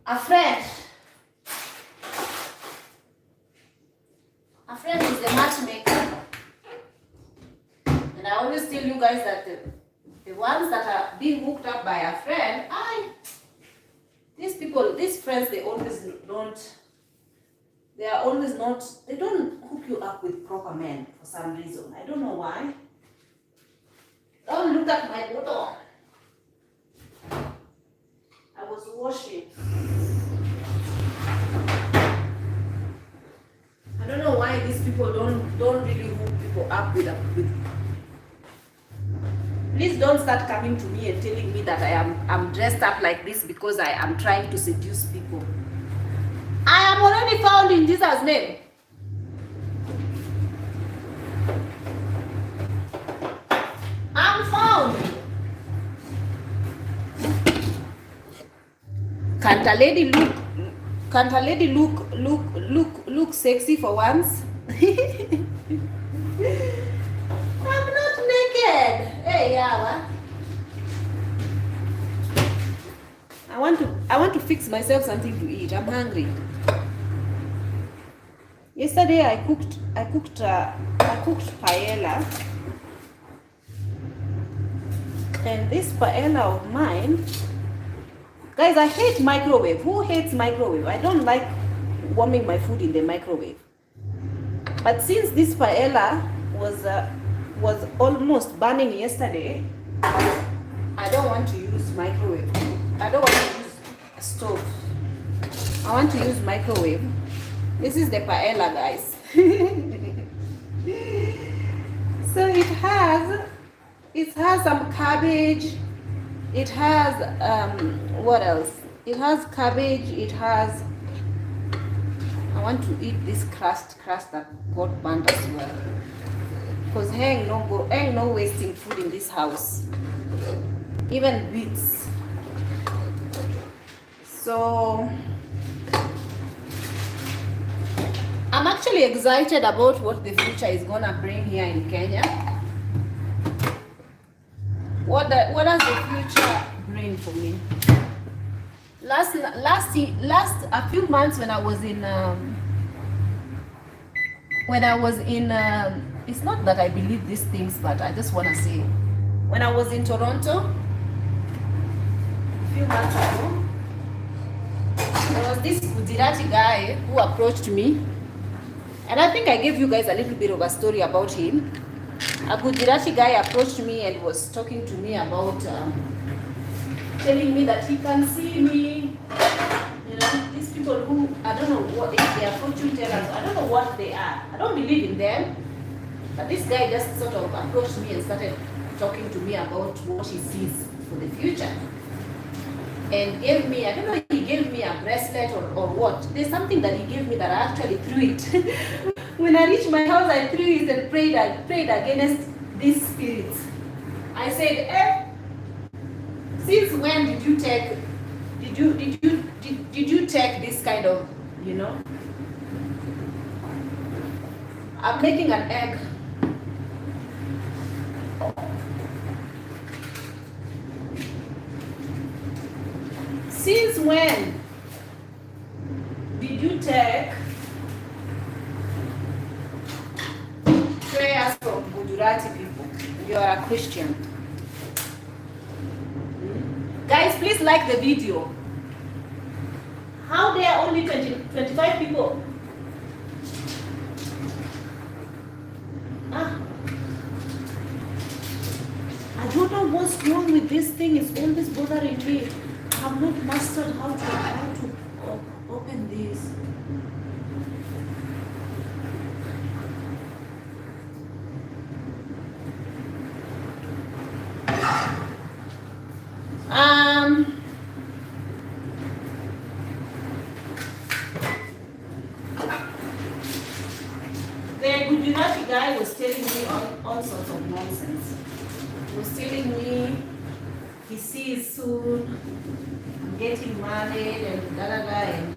A friend is the matchmaker. And I always tell you guys that the ones that are being hooked up by a friend, these friends, they don't hook you up with proper men for some reason. I don't know why. Don't look at my bottle. I was washing. I don't know why these people don't really hook people up with. Please don't start coming to me and telling me that I'm dressed up like this because I am trying to seduce people. I am already found in Jesus' name. I'm found. Can't a lady look sexy for once? I'm not naked. Hey, Yawa. I want to fix myself something to eat. I'm hungry. Yesterday I cooked paella. And this paella of mine, guys, I hate microwave. Who hates microwave? I don't like warming my food in the microwave. But since this paella was almost burning yesterday, I don't want to use microwave. I don't want to use a stove. I want to use microwave. This is the paella, guys. So it has some cabbage. It has what else? It has cabbage. It has. I want to eat this crust that got burnt as well. Because ain't no wasting food in this house. Even bits. So I'm actually excited about what the future is gonna bring here in Kenya. What does the future bring for me? Last a few months when I was in it's not that I believe these things, but I just want to say, when I was in Toronto a few months ago, There was this Gujarati guy who approached me, and I think I gave you guys a little bit of a story about him. A Gujarati guy approached me and was talking to me about telling me that he can see me. You know, these people who, I don't know what, if they are fortune tellers, I don't know what they are. I don't believe in them. But this guy just sort of approached me and started talking to me about what he sees for the future. And gave me, I don't know if he gave me a bracelet or what. There's something that he gave me that I actually threw it. When I reached my house, I threw it and prayed against these spirits. I said, since when did you take this kind of, you know? I'm making an egg. Since when did you take prayers from Gujarati people? You are a Christian. Guys, please like the video. How there are only 25 people? I don't know what's wrong with this thing. It's always bothering me. I've not mastered how to open this. The Gujarati guy was telling me all sorts of nonsense. He was telling me he sees soon I'm getting married and and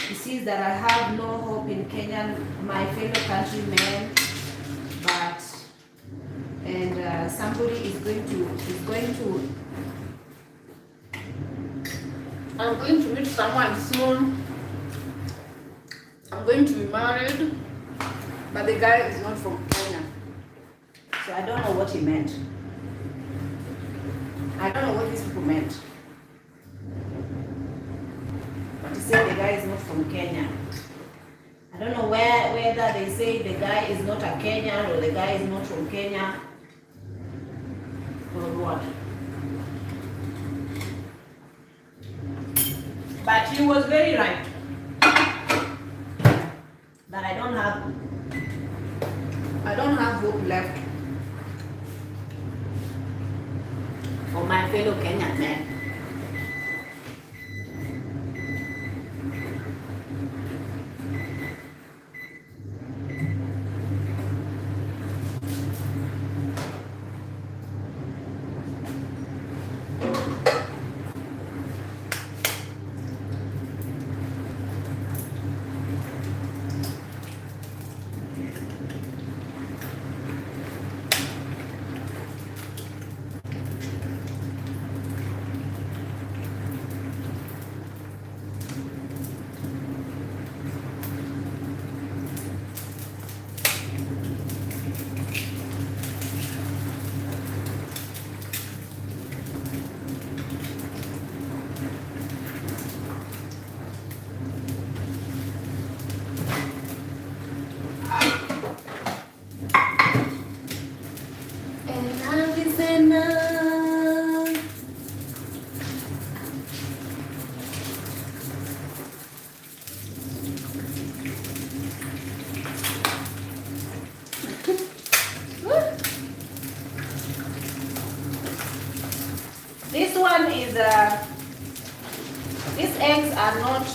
he sees that I have no hope in Kenya, my fellow countrymen, but somebody is going to I'm going to meet someone soon. I'm going to be married, but the guy is not from Kenya. So I don't know what he meant. I don't know what these people meant. But he said the guy is not from Kenya. I don't know whether they say the guy is not a Kenyan or the guy is not from Kenya or what. But he was very right. That I don't have hope left for my fellow Kenyan men. This one is these eggs are not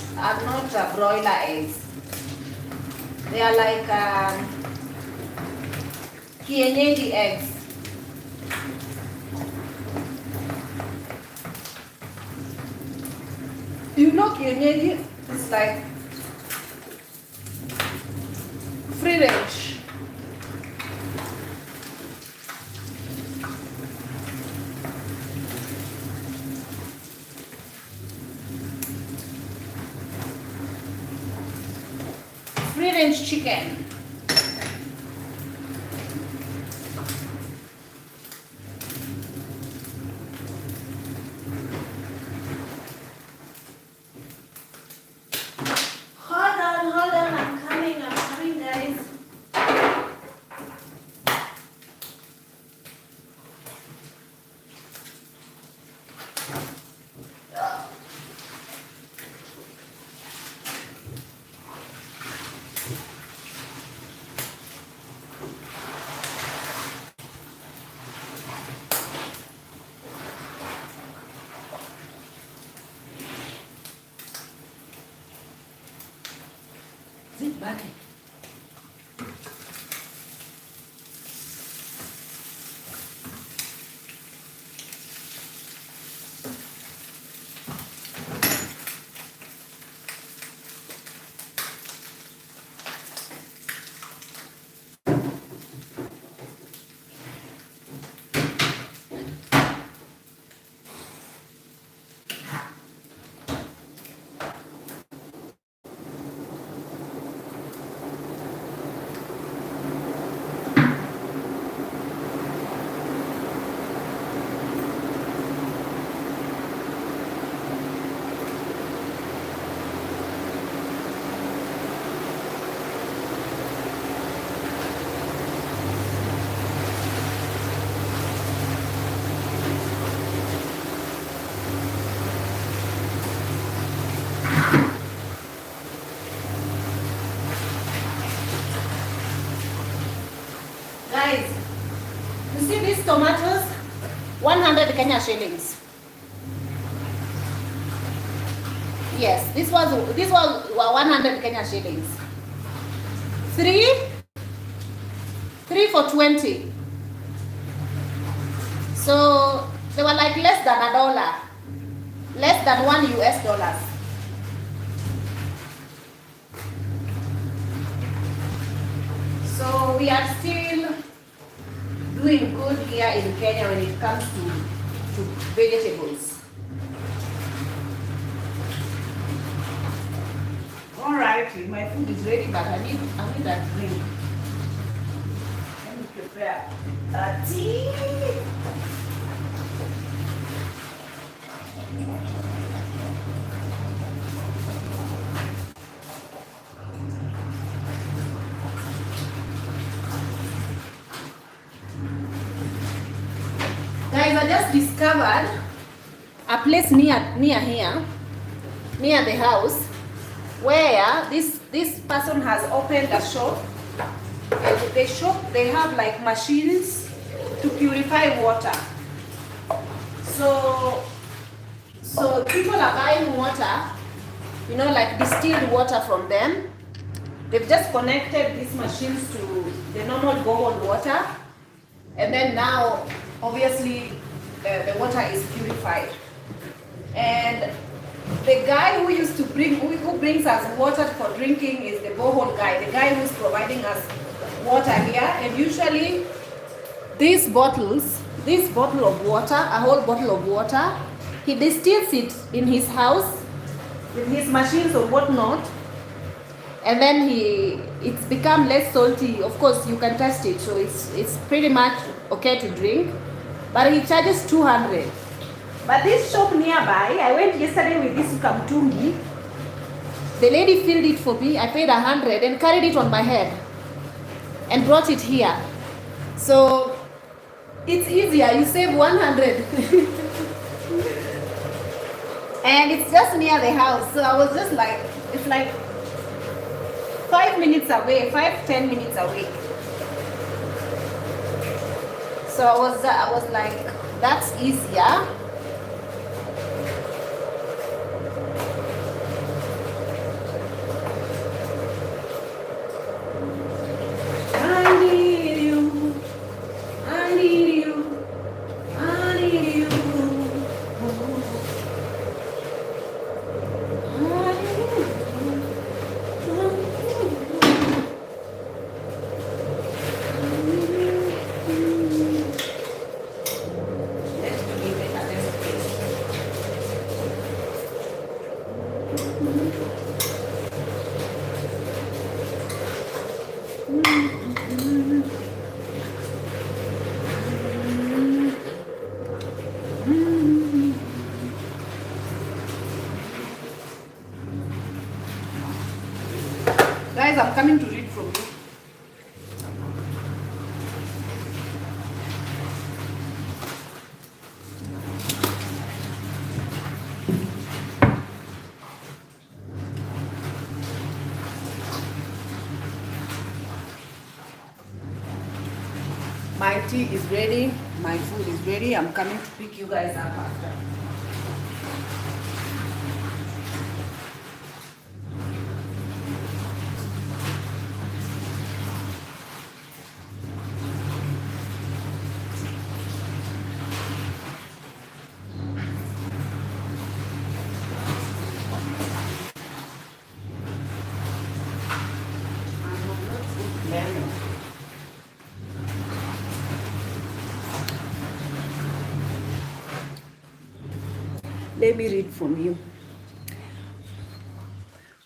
broiler eggs. They are like kienyeji eggs. You know kienyeji? It's like free range. Free range chicken. Guys, you see these tomatoes? 100 Kenya shillings. Yes, this was 100 Kenya shillings. Three for 20. So they were like less than $1, less than $1. So we are still doing good here in Kenya when it comes to vegetables. All right, my food is ready, but I need that drink. Let me prepare a tea. Guys, I just discovered a place near here, near the house, where this person has opened a shop. And the shop, they have like machines to purify water. So people are buying water, you know, like distilled water from them. They've just connected these machines to the normal borehole water, and then now obviously the water is purified. And the guy who used to who brings us water for drinking is the borehole guy, the guy who's providing us water here. And usually this bottle of water, a whole bottle of water, he distills it in his house with his machines or whatnot, and then it's become less salty. Of course you can test it, so it's pretty much okay to drink, but he charges 200. But this shop nearby, I went yesterday with this kamtungi. The lady filled it for me. I paid 100 and carried it on my head and brought it here. So it's easier. You save 100. And it's just near the house. So I was just like, it's like 5 minutes away, 5-10 minutes away. So I was like, that's easier. Guys, I'm coming to read from you. My tea is ready, my food is ready. I'm coming to pick you guys up after. Let me read from you.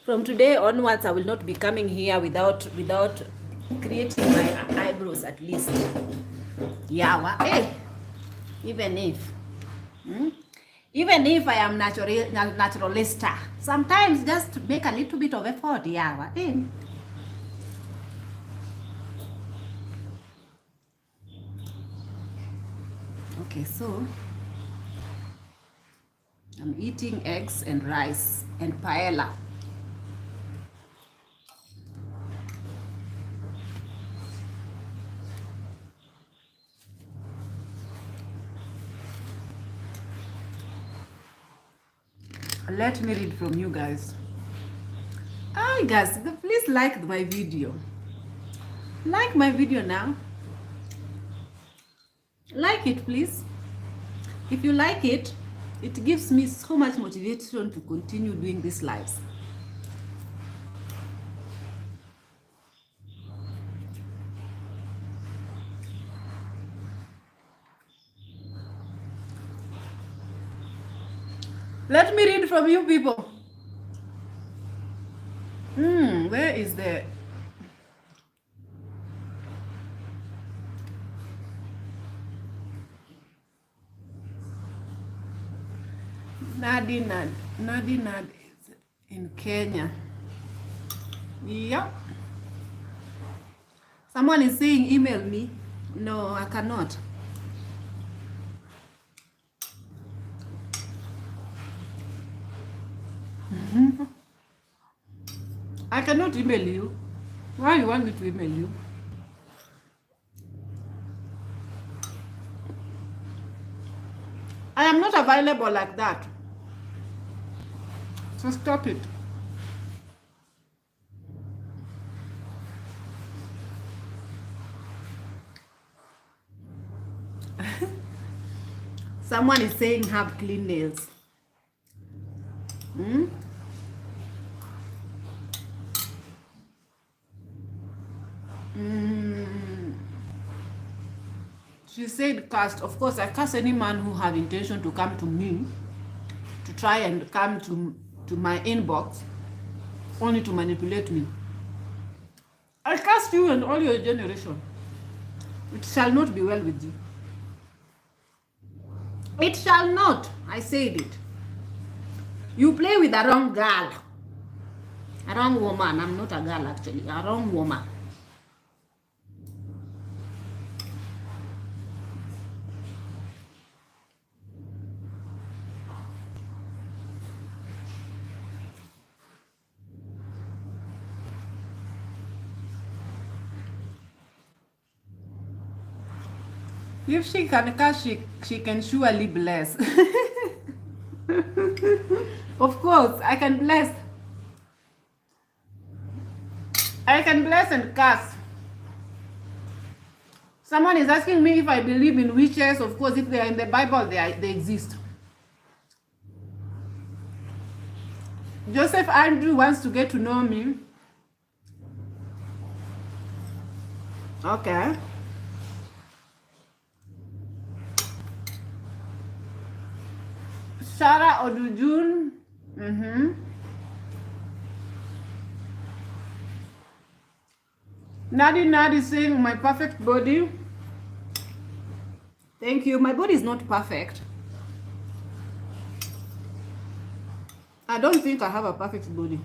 From today onwards, I will not be coming here without creating my eyebrows at least. Yeah, hey, even if I am naturalista, sometimes just make a little bit of effort. Yeah, hey. Okay, so I'm eating eggs and rice and paella. Let me read from you guys. Hi guys, please like my video. Like my video now. Like it, please. If you like it, it gives me so much motivation to continue doing these lives. Let me read from you people. Where is the Nadi is in Kenya. Yeah. Someone is saying email me. No, I cannot. I cannot email you. Why you want me to email you? I am not available like that. So stop it. Someone is saying have clean nails. She said cast. Of course, I cast any man who have intention to come to me, to try and come to my inbox, only to manipulate me. I cast you and all your generation. It shall not be well with you. It shall not. I said it. You play with a wrong girl. A wrong woman. I'm not a girl actually. A wrong woman. If she can cast, she can surely bless. Of course, I can bless. I can bless and cast. Someone is asking me if I believe in witches. Of course, if they are in the Bible, they exist. Joseph Andrew wants to get to know me. Okay. Sarah Odujun. Nadi saying my perfect body. Thank you. My body is not perfect. I don't think I have a perfect body.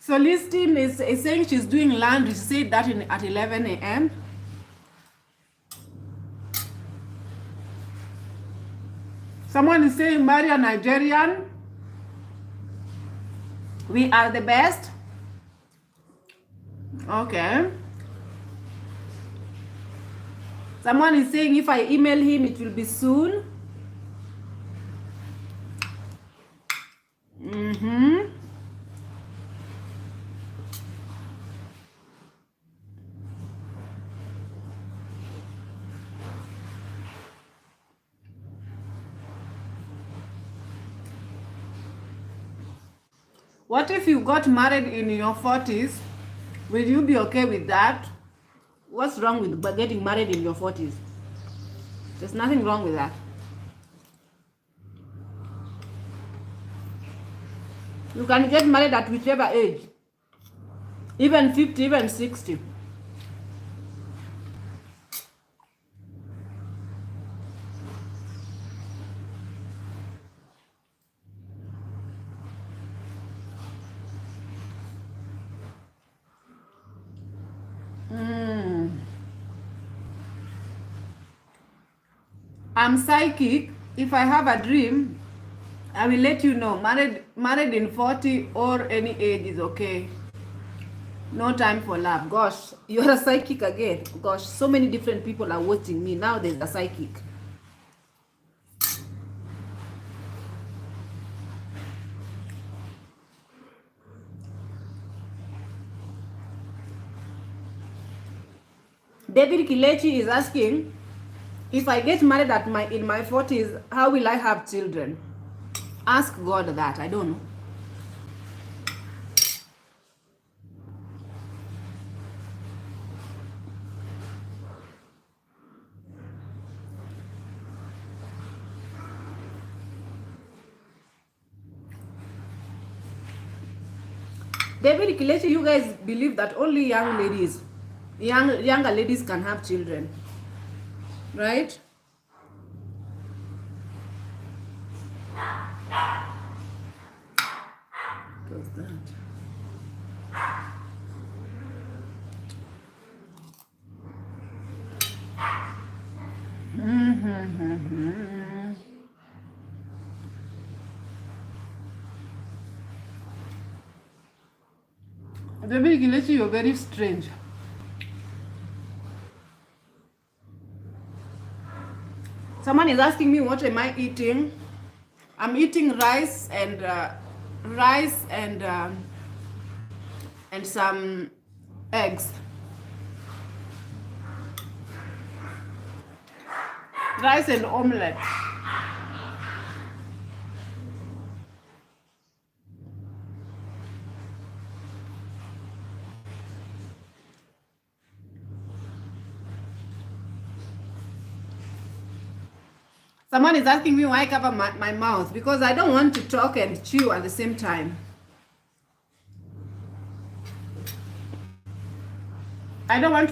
Celestine is saying she's doing laundry. She said that at 11 a.m. Someone is saying marry a Nigerian. We are the best. Okay. Someone is saying if I email him, it will be soon. What if you got married in your 40s? Will you be okay with that? What's wrong with getting married in your 40s? There's nothing wrong with that. You can get married at whichever age. Even 50, even 60. I'm psychic. If I have a dream, I will let you know. Married in 40 or any age is okay. No time for love. Gosh, you're a psychic again. Gosh, so many different people are watching me. Now there's a psychic. David Kilechi is asking, if I get married in my 40s, how will I have children? Ask God that. I don't know. David Kilechi, you guys believe that only younger ladies can have children, right? What's that? David Kilechi, you're very strange. Someone is asking me what am I eating. I'm eating rice and some eggs. Rice and omelette. Someone is asking me why I cover my mouth, because I don't want to talk and chew at the same time. I don't want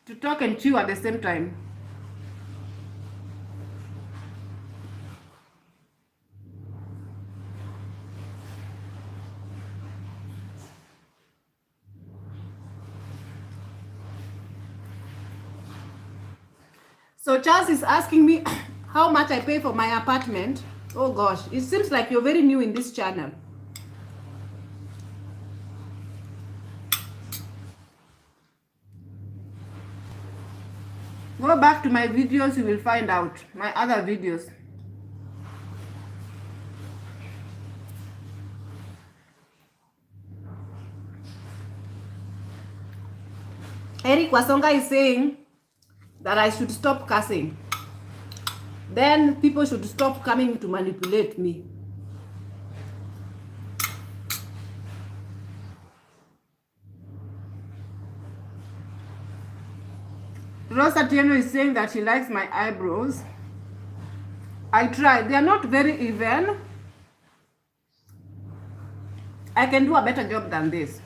to talk and chew at the same time. So Charles is asking me how much I pay for my apartment. Oh gosh, it seems like you're very new in this channel. Go back to my videos, you will find out my other videos. Eric Wasonga is saying that I should stop cussing. Then people should stop coming to manipulate me. Rosa Tieno is saying that she likes my eyebrows. I tried. They are not very even. I can do a better job than this.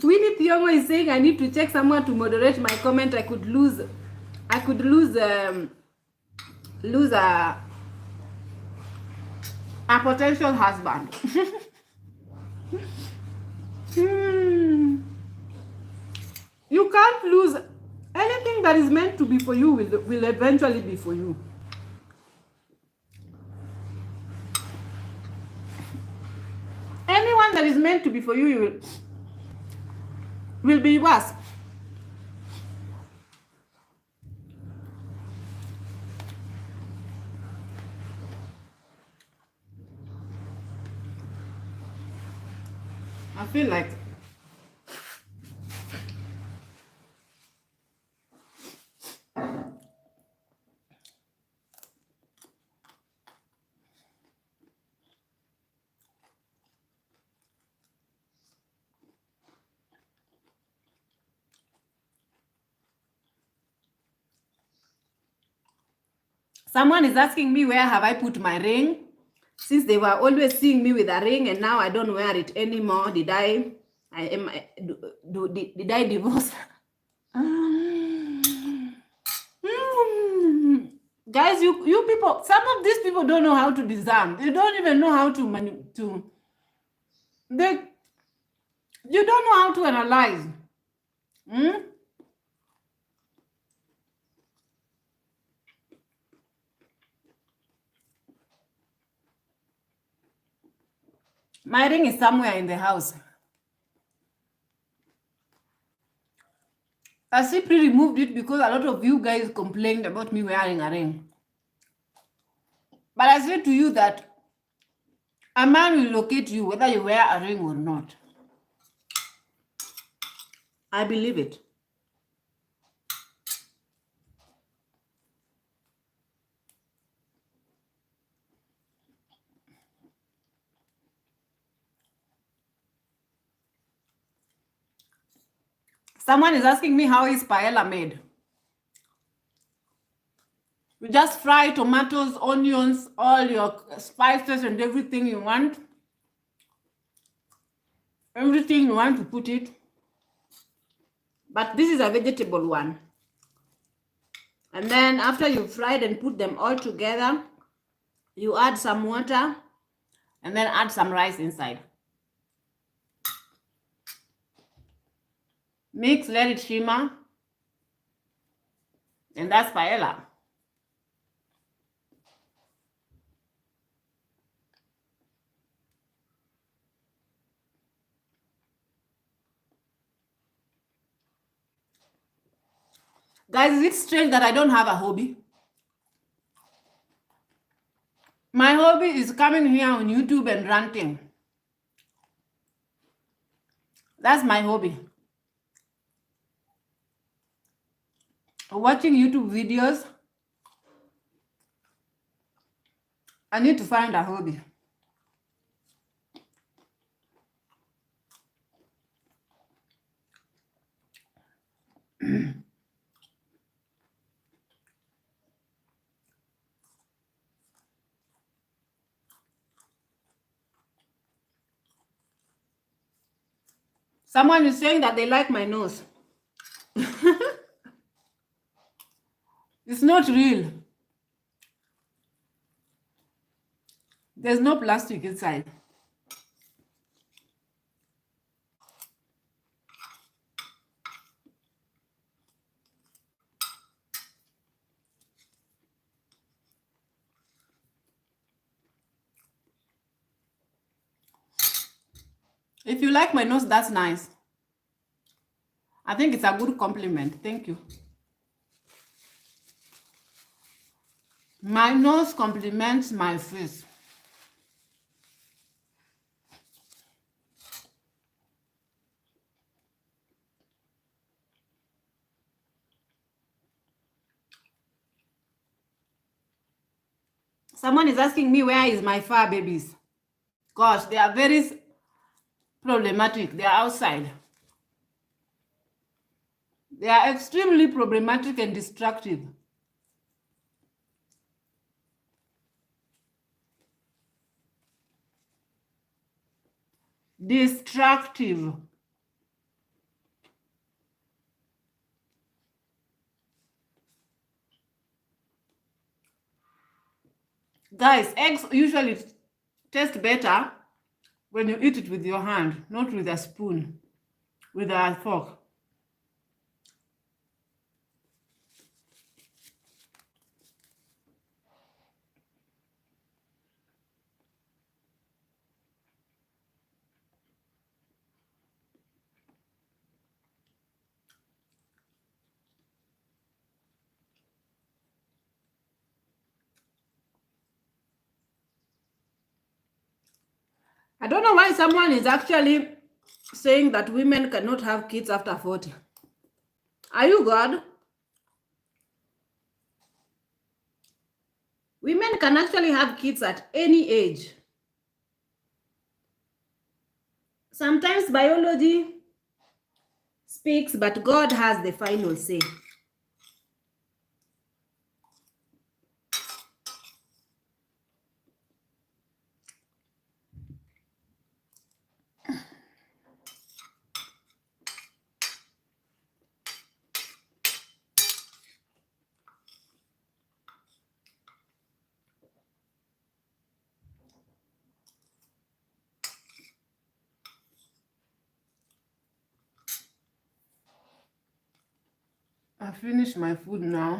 Winnie Thiongo is saying I need to check someone to moderate my comment. I could lose a potential husband. You can't lose anything that is meant to be for you will eventually be for you. Anyone that is meant to be for you will be worse. I feel like someone is asking me where have I put my ring, since they were always seeing me with a ring and now I don't wear it anymore. Did I divorce? Guys, you people, some of these people don't know how to discern. They don't even know how they you don't know how to analyze. Hmm? My ring is somewhere in the house. I simply removed it because a lot of you guys complained about me wearing a ring. But I said to you that a man will locate you whether you wear a ring or not. I believe it. Someone is asking me how is paella made. You just fry tomatoes, onions, all your spices and everything you want. Everything you want to put it. But this is a vegetable one. And then after you've fried and put them all together, you add some water and then add some rice inside. Mix, let it shimmer. And that's paella. Guys, is it strange that I don't have a hobby? My hobby is coming here on YouTube and ranting. That's my hobby. Watching YouTube videos. I need to find a hobby. Someone is saying that they like my nose. It's not real. There's no plastic inside. If you like my nose, that's nice. I think it's a good compliment. Thank you. My nose compliments my face. Someone is asking me where is my fur babies. Gosh, they are very problematic. They are outside. They are extremely problematic and destructive. Destructive. Guys, eggs usually taste better when you eat it with your hand, not with a spoon, with a fork. I don't know why someone is actually saying that women cannot have kids after 40. Are you God? Women can actually have kids at any age. Sometimes biology speaks, but God has the final say. I finished my food now.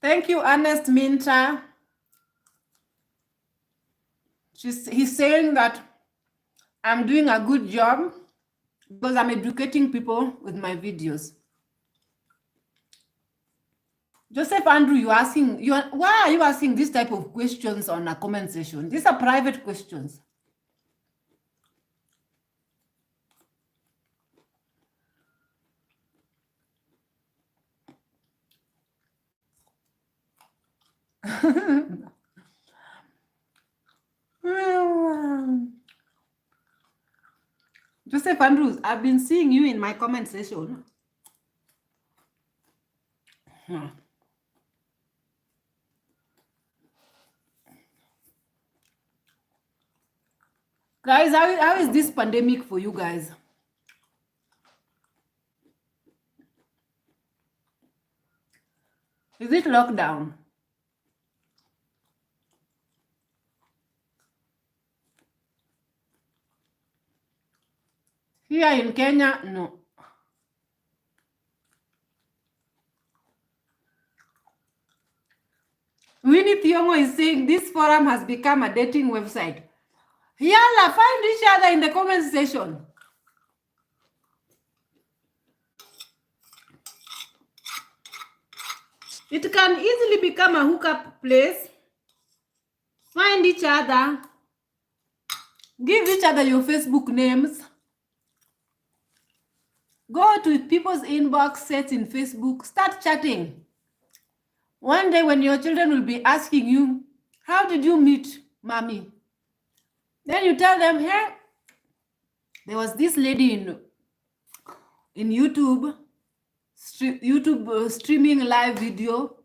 Thank you, Ernest Minta. He's saying that I'm doing a good job because I'm educating people with my videos. Joseph Andrew, why are you asking this type of questions on a comment section? These are private questions. Joseph Andrews, I've been seeing you in my comment section. Guys, how is this pandemic for you guys? Is it lockdown? Here in Kenya, no. Winnie Thiongo is saying this forum has become a dating website. Yalla, find each other in the comment section. It can easily become a hookup place. Find each other. Give each other your Facebook names. Go to people's inbox, set in Facebook. Start chatting. One day when your children will be asking you, how did you meet mommy? Then you tell them, hey, there was this lady in YouTube streaming live video,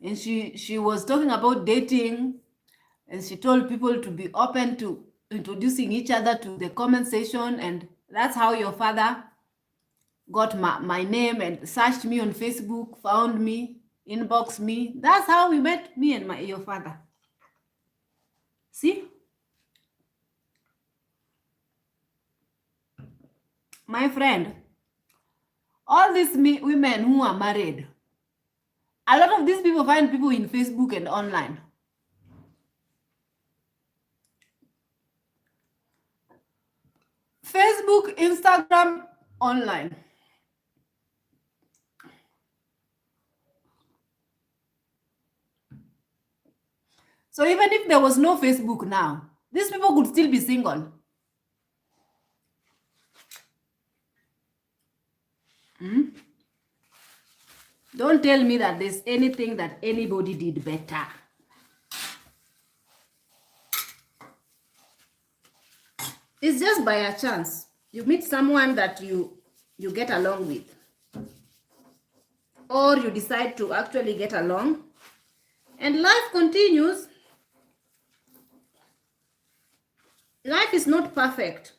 and she was talking about dating, and she told people to be open to introducing each other to the comment section, and that's how your father got my name and searched me on Facebook, found me, inboxed me. That's how we met, me and your father. See? My friend, all these women who are married, a lot of these people find people in Facebook and online. Facebook, Instagram, online. So even if there was no Facebook now, these people could still be single. Don't tell me that there's anything that anybody did better. It's just by a chance. You meet someone that you get along with. Or you decide to actually get along. And life continues. Life is not perfect.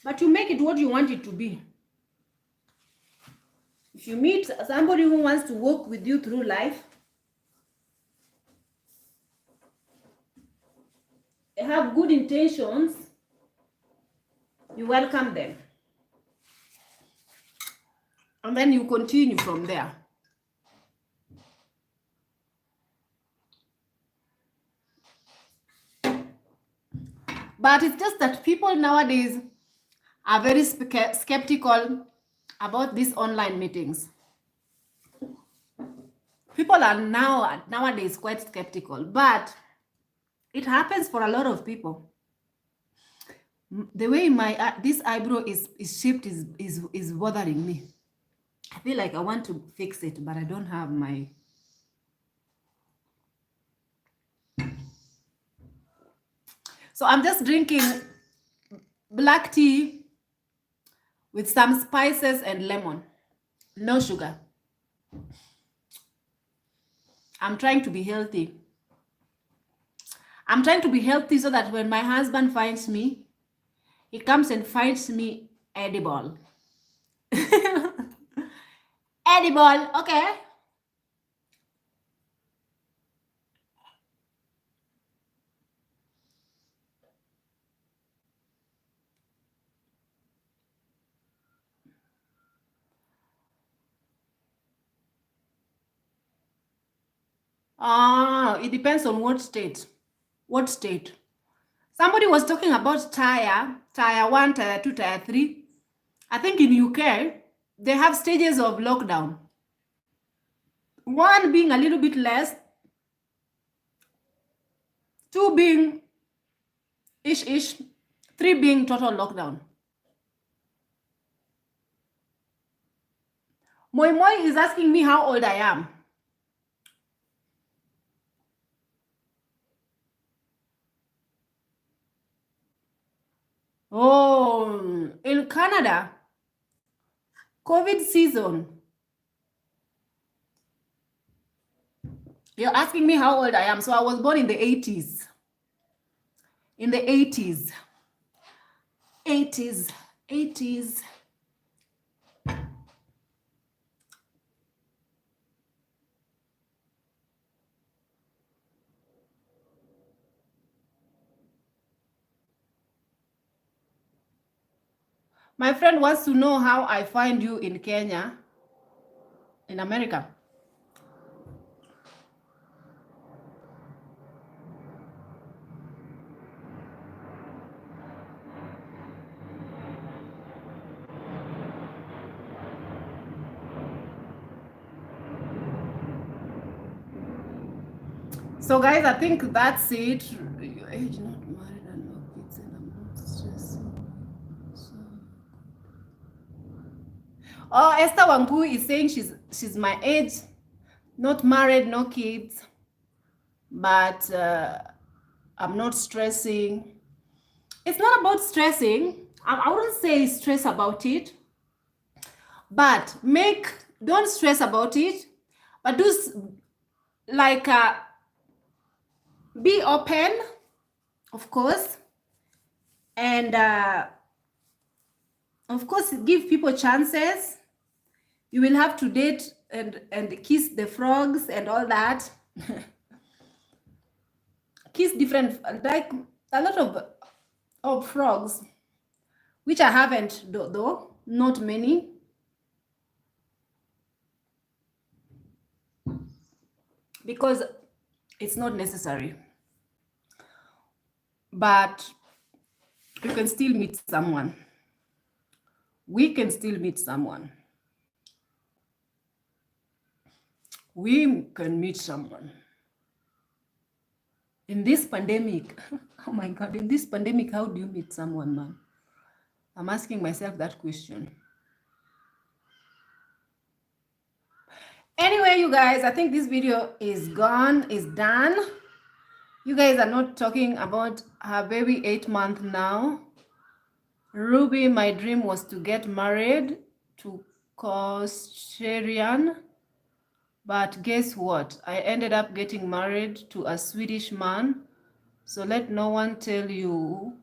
But you make it what you want it to be. If you meet somebody who wants to walk with you through life, they have good intentions, you welcome them. And then you continue from there. But it's just that people nowadays are very skeptical about these online meetings. People are nowadays quite skeptical, but it happens for a lot of people. The way this eyebrow is shaped is bothering me. I feel like I want to fix it, but I don't have my... So I'm just drinking black tea with some spices and lemon. No sugar. I'm trying to be healthy. I'm trying to be healthy so that when my husband finds me, he comes and finds me edible. Edible, okay. It depends on what state. What state? Somebody was talking about tier 1, tier 2, tier 3. I think in UK, they have stages of lockdown. One being a little bit less, two being ish, three being total lockdown. Moi Moi is asking me how old I am. Oh, in Canada, COVID season. You're asking me how old I am. So I was born in the 80s. In the 80s. 80s. 80s. My friend wants to know how I find you in Kenya, in America. So guys, I think that's it. Your age, not married and no kids, and I'm not stressing. So... Oh, Esther Wangu is saying she's my age, not married, no kids, but I'm not stressing. It's not about stressing. I wouldn't say stress about it, but don't stress about it, but do like be open, of course, and of course give people chances. You will have to date and kiss the frogs and all that. Kiss different, like a lot of frogs, which I haven't though, not many. Because it's not necessary. But you can still meet someone. We can still meet someone. We can meet someone. In this pandemic, oh my God, in this pandemic, how do you meet someone, man? I'm asking myself that question. Anyway, you guys, I think this video is done. You guys are not talking about her baby 8 months now. Ruby, my dream was to get married to Australian, but guess what? I ended up getting married to a Swedish man. So let no one tell you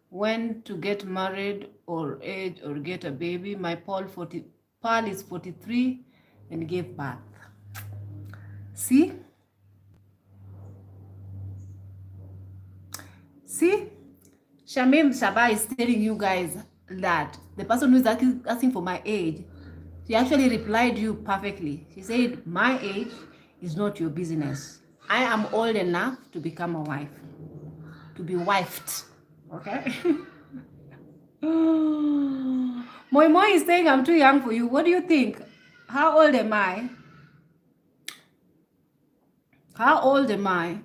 when to get married or age or get a baby. My Paul is 43 and gave birth. See? See? Shamim Shaba is telling you guys that the person who is asking for my age, she actually replied you perfectly. She said, my age is not your business. I am old enough to become a wife, to be wifed. Okay? Moi Moi is saying I'm too young for you. What do you think? How old am I? How old am I?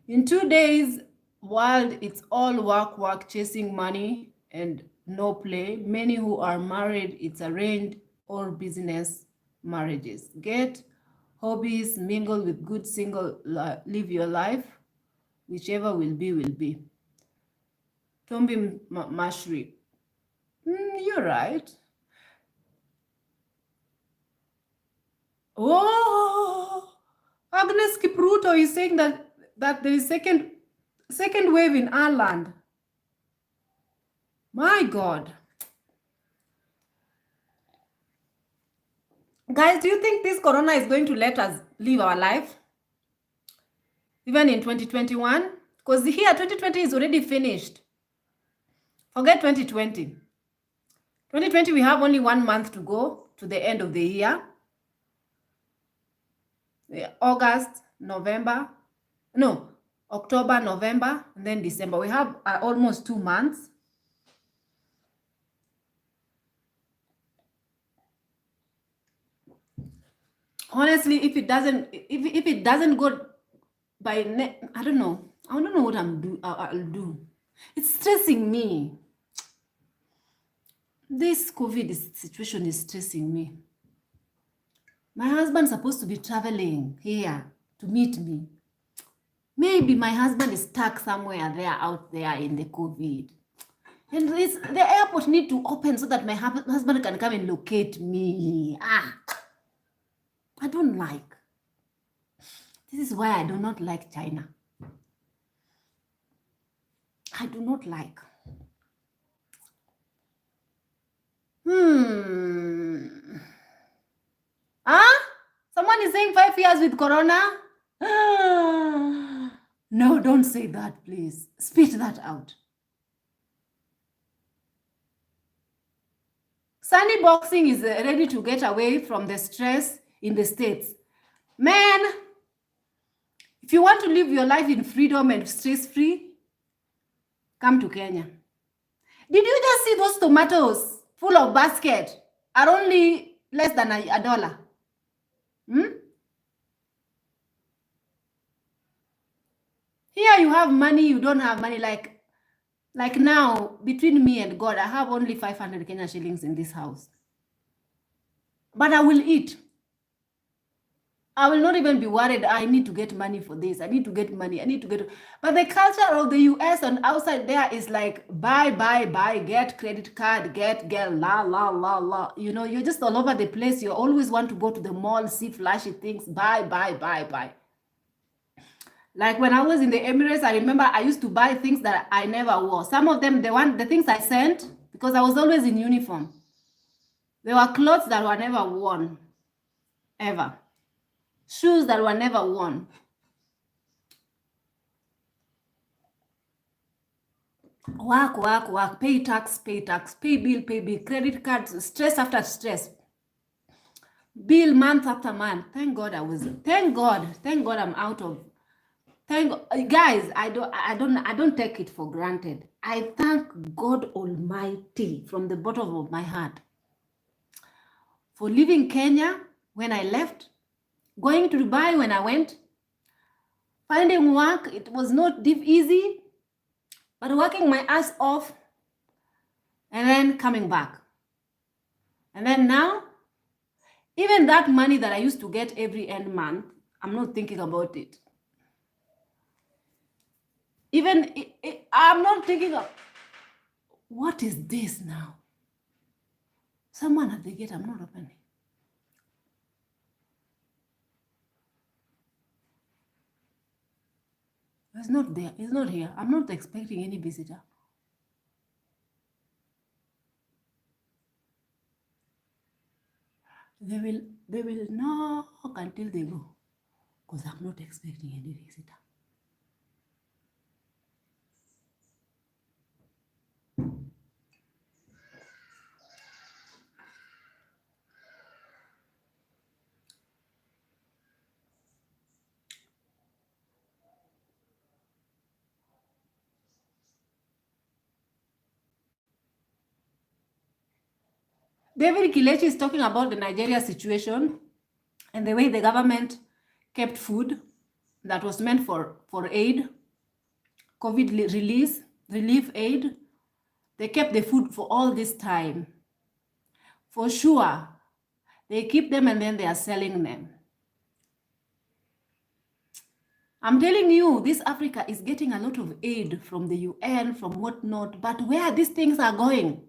In 2 days, while it's all work, chasing money and no play, many who are married, it's arranged or business marriages. Get hobbies, mingle with good single, live your life, whichever will be, will be. Tombi Mashri. You're right. Oh, Agnes Kipruto is saying that there is second wave in Ireland. My God. Guys, do you think this corona is going to let us live our life? Even in 2021? Because here, 2020 is already finished. Forget 2020. 2020, we have only 1 month to go to the end of the year. August, November, no, October, November, and then December. We have almost 2 months. Honestly, if it doesn't go by, I don't know. I don't know what I'll do. It's stressing me. This COVID situation is stressing me. My husband's supposed to be traveling here to meet me. Maybe my husband is stuck somewhere there out there in the COVID. And the airport need to open so that my husband can come and locate me. I don't like. This is why I do not like China. I do not like. Someone is saying 5 years with Corona? No, don't say that, please. Spit that out. Sunny Boxing is ready to get away from the stress in the States. Man, if you want to live your life in freedom and stress-free, come to Kenya. Did you just see those tomatoes full of basket are only less than $1? Here you have money, you don't have money. Like now, between me and God, I have only 500 Kenya shillings in this house. But I will eat. I will not even be worried. I need to get money for this. I need to get money. I need to get. But the culture of the US and outside there is like buy, get credit card, get, la, la, la, la. You know, you're just all over the place. You always want to go to the mall, see flashy things, buy. Like when I was in the Emirates, I remember I used to buy things that I never wore. Some of them, the things I sent, because I was always in uniform. There were clothes that were never worn, ever. Shoes that were never worn. Work, pay tax, pay bill, credit cards, stress after stress. Bill month after month. Thank God I'm out of. Guys, I don't take it for granted. I thank God Almighty from the bottom of my heart for leaving Kenya when I left, going to Dubai when I went, finding work. It was not easy, but working my ass off and then coming back. And then now, even that money that I used to get every end month, I'm not thinking about it. I'm not thinking of, what is this now? Someone at the gate, I'm not opening. It's not there, it's not here. I'm not expecting any visitor. They will knock until they go, because I'm not expecting any visitor. David Kilechi is talking about the Nigeria situation and the way the government kept food that was meant for aid, COVID relief aid. They kept the food for all this time. For sure, they keep them and then they are selling them. I'm telling you, this Africa is getting a lot of aid from the UN, from whatnot, but where these things are going?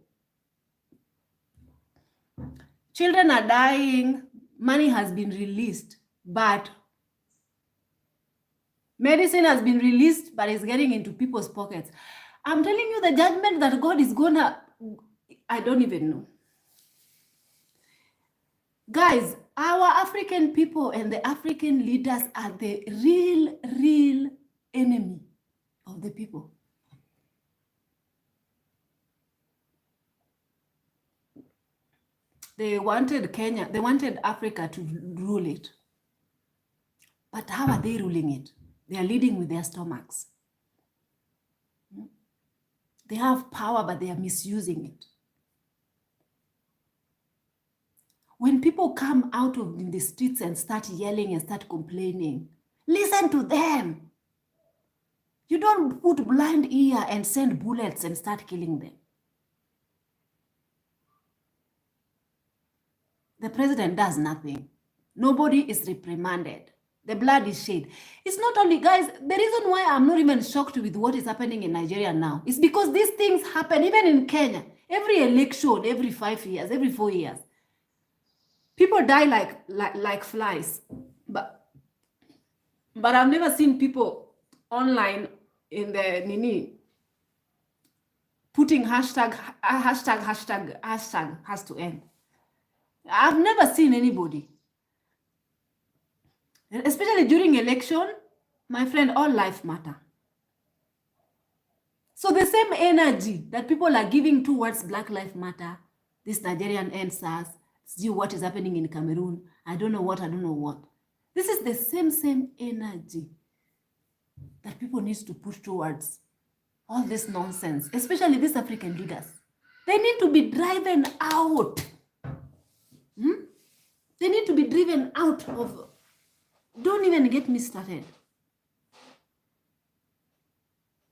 Children are dying, money has been released, but medicine has been released, but it's getting into people's pockets. I'm telling you, the judgment that God is gonna, I don't even know. Guys, our African people and the African leaders are the real enemy of the people. They wanted Kenya, they wanted Africa to rule it. But how are they ruling it? They are leading with their stomachs. They have power, but they are misusing it. When people come out of the streets and start yelling and start complaining, listen to them. You don't put blind ear and send bullets and start killing them. The president does nothing. Nobody is reprimanded. The blood is shed. It's not only, guys, the reason why I'm not even shocked with what is happening in Nigeria now is because these things happen even in Kenya. Every election, every 5 years, every 4 years. People die like flies. But I've never seen people online in the Nini putting hashtag has to end. I've never seen anybody. Especially during election, my friend, all life matter. So the same energy that people are giving towards Black Lives Matter, this Nigerian NSAS, see what is happening in Cameroon, I don't know what. This is the same energy that people need to put towards all this nonsense, especially these African leaders. They need to be driven out. They need to be driven out of... Don't even get me started.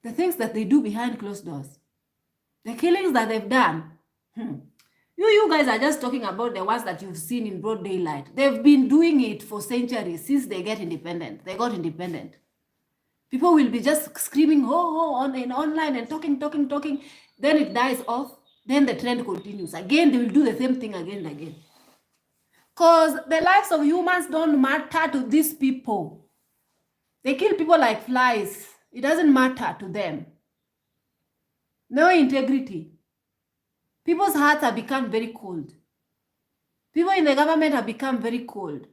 The things that they do behind closed doors. The killings that they've done. You guys are just talking about the ones that you've seen in broad daylight. They've been doing it for centuries since they got independent. People will be just screaming, on and online and talking. Then it dies off. Then the trend continues. Again, they will do the same thing again and again. Because the lives of humans don't matter to these people. They kill people like flies. It doesn't matter to them. No integrity. People's hearts have become very cold. People in the government have become very cold.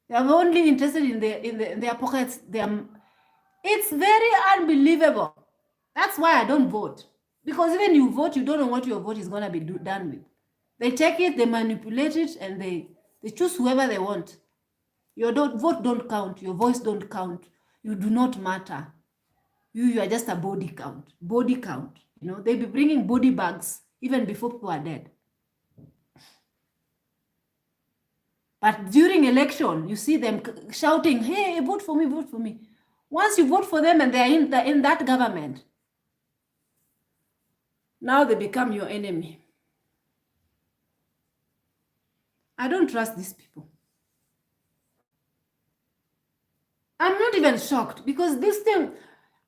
They are only interested in their pockets. It's very unbelievable. That's why I don't vote. Because even you vote, you don't know what your vote is going to be done with. They take it, they manipulate it, and they choose whoever they want. Your vote don't count. Your voice don't count. You do not matter. You are just a body count. You know, they be bringing body bags even before people are dead. But during election, you see them shouting, hey, vote for me. Once you vote for them and they are in that government, now they become your enemy. I don't trust these people. I'm not even shocked because this thing,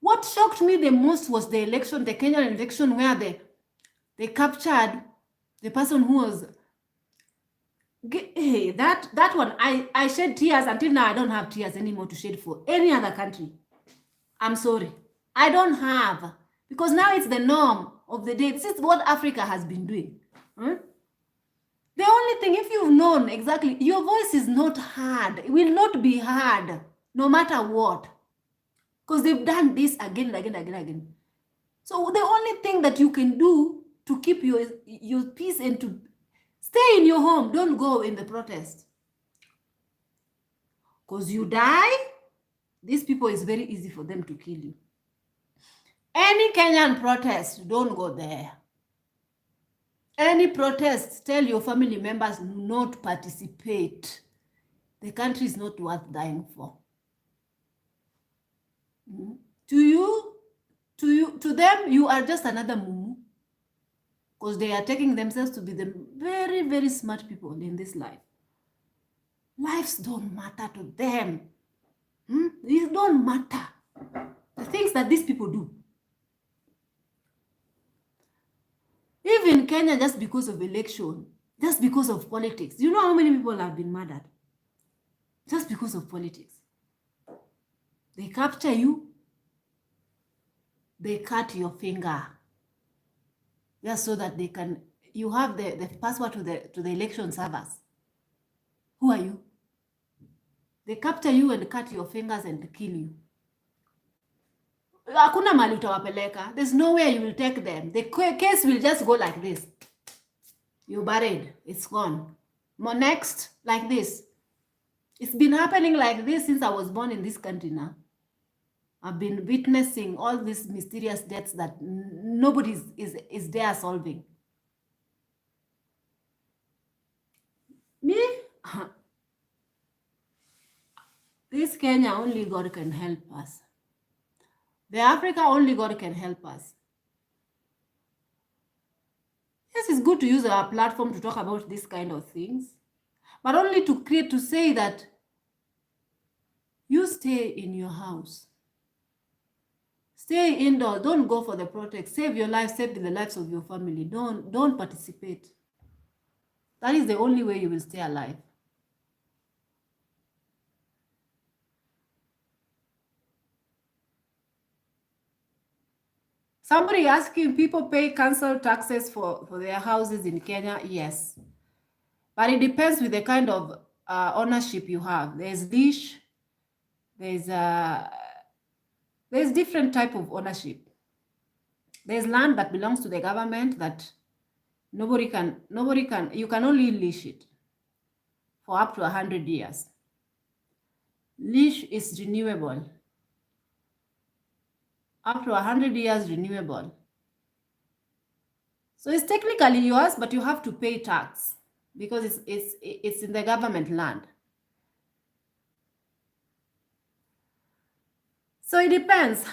what shocked me the most was the election, the Kenyan election, where they captured the person who was, hey, that one, I shed tears. Until now, I don't have tears anymore to shed for any other country. I'm sorry. I don't have. Because now it's the norm of the day. This is what Africa has been doing. The only thing, if you've known exactly, your voice is not heard. It will not be heard, no matter what. Because they've done this again and again. So the only thing that you can do to keep your peace and to stay in your home, don't go in the protest. Because you die, these people, it's very easy for them to kill you. Any Kenyan protest, don't go there. Any protest, tell your family members not participate. The country is not worth dying for. To them, you are just another mumu. Because they are taking themselves to be the very, very smart people in this life. Lives don't matter to them. These don't matter. The things that these people do. Even Kenya, just because of election, just because of politics. You know how many people have been murdered? Just because of politics. They capture you. They cut your finger. Just so that they can, you have the password to the election servers. Who are you? They capture you and cut your fingers and kill you. Hakuna mali utawapeleka. There's nowhere you will take them. The case will just go like this. You buried. It's gone. Next, like this. It's been happening like this since I was born in this country now. I've been witnessing all these mysterious deaths that nobody is there solving. Me? This Kenya, only God can help us. The Africa, only God can help us. Yes, it's good to use our platform to talk about these kind of things, but only to say that you stay in your house. Stay indoors. Don't go for the protest. Save your life. Save the lives of your family. Don't participate. That is the only way you will stay alive. Somebody asking, people pay council taxes for their houses in Kenya? Yes. But it depends with the kind of ownership you have. There's leash. There's different type of ownership. There's land that belongs to the government that you can only leash it for up to 100 years. Leash is renewable. Up to 100 years renewable. So it's technically yours, but you have to pay tax because it's in the government land. So it depends.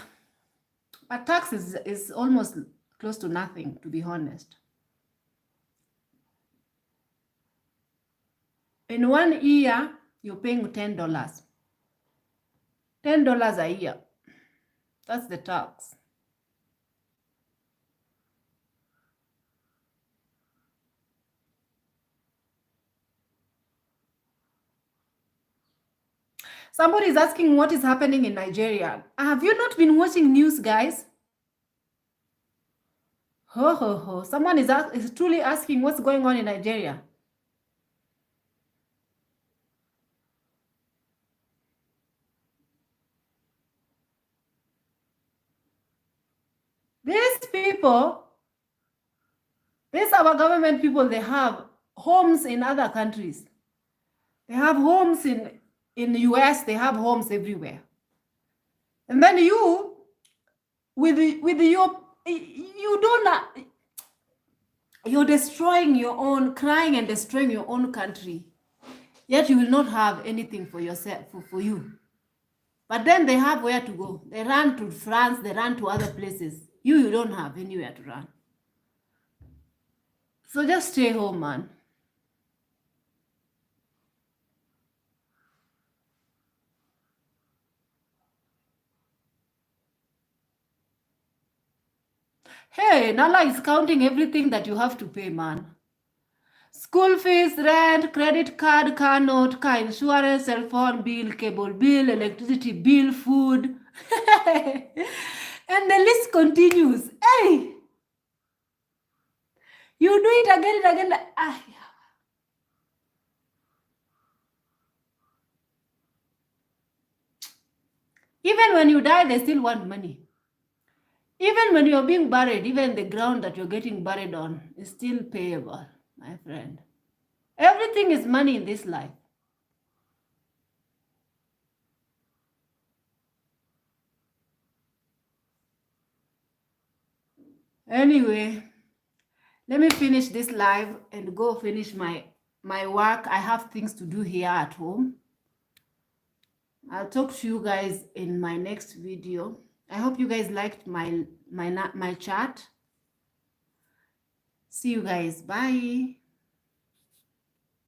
But tax is almost close to nothing, to be honest. In 1 year, you're paying $10. $10 a year. That's the tax. Somebody is asking what is happening in Nigeria. Have you not been watching news, guys? Ho, ho, ho. Someone is truly asking what's going on in Nigeria. These people, these our government people, they have homes in other countries. They have homes in the US, they have homes everywhere. And then you, you're destroying your own, crying and destroying your own country. Yet you will not have anything for yourself, for you. But then they have where to go. They run to France, they run to other places. You don't have anywhere to run. So just stay home, man. Hey, Nala is counting everything that you have to pay, man. School fees, rent, credit card, car note, car insurance, cell phone bill, cable bill, electricity bill, food. And the list continues. Hey! You do it again and again. Even when you die, they still want money. Even when you're being buried, even the ground that you're getting buried on is still payable, my friend. Everything is money in this life. Anyway, let me finish this live and go finish my work. I have things to do here at home. I'll talk to you guys in my next video. I hope you guys liked my chat. See you guys. Bye.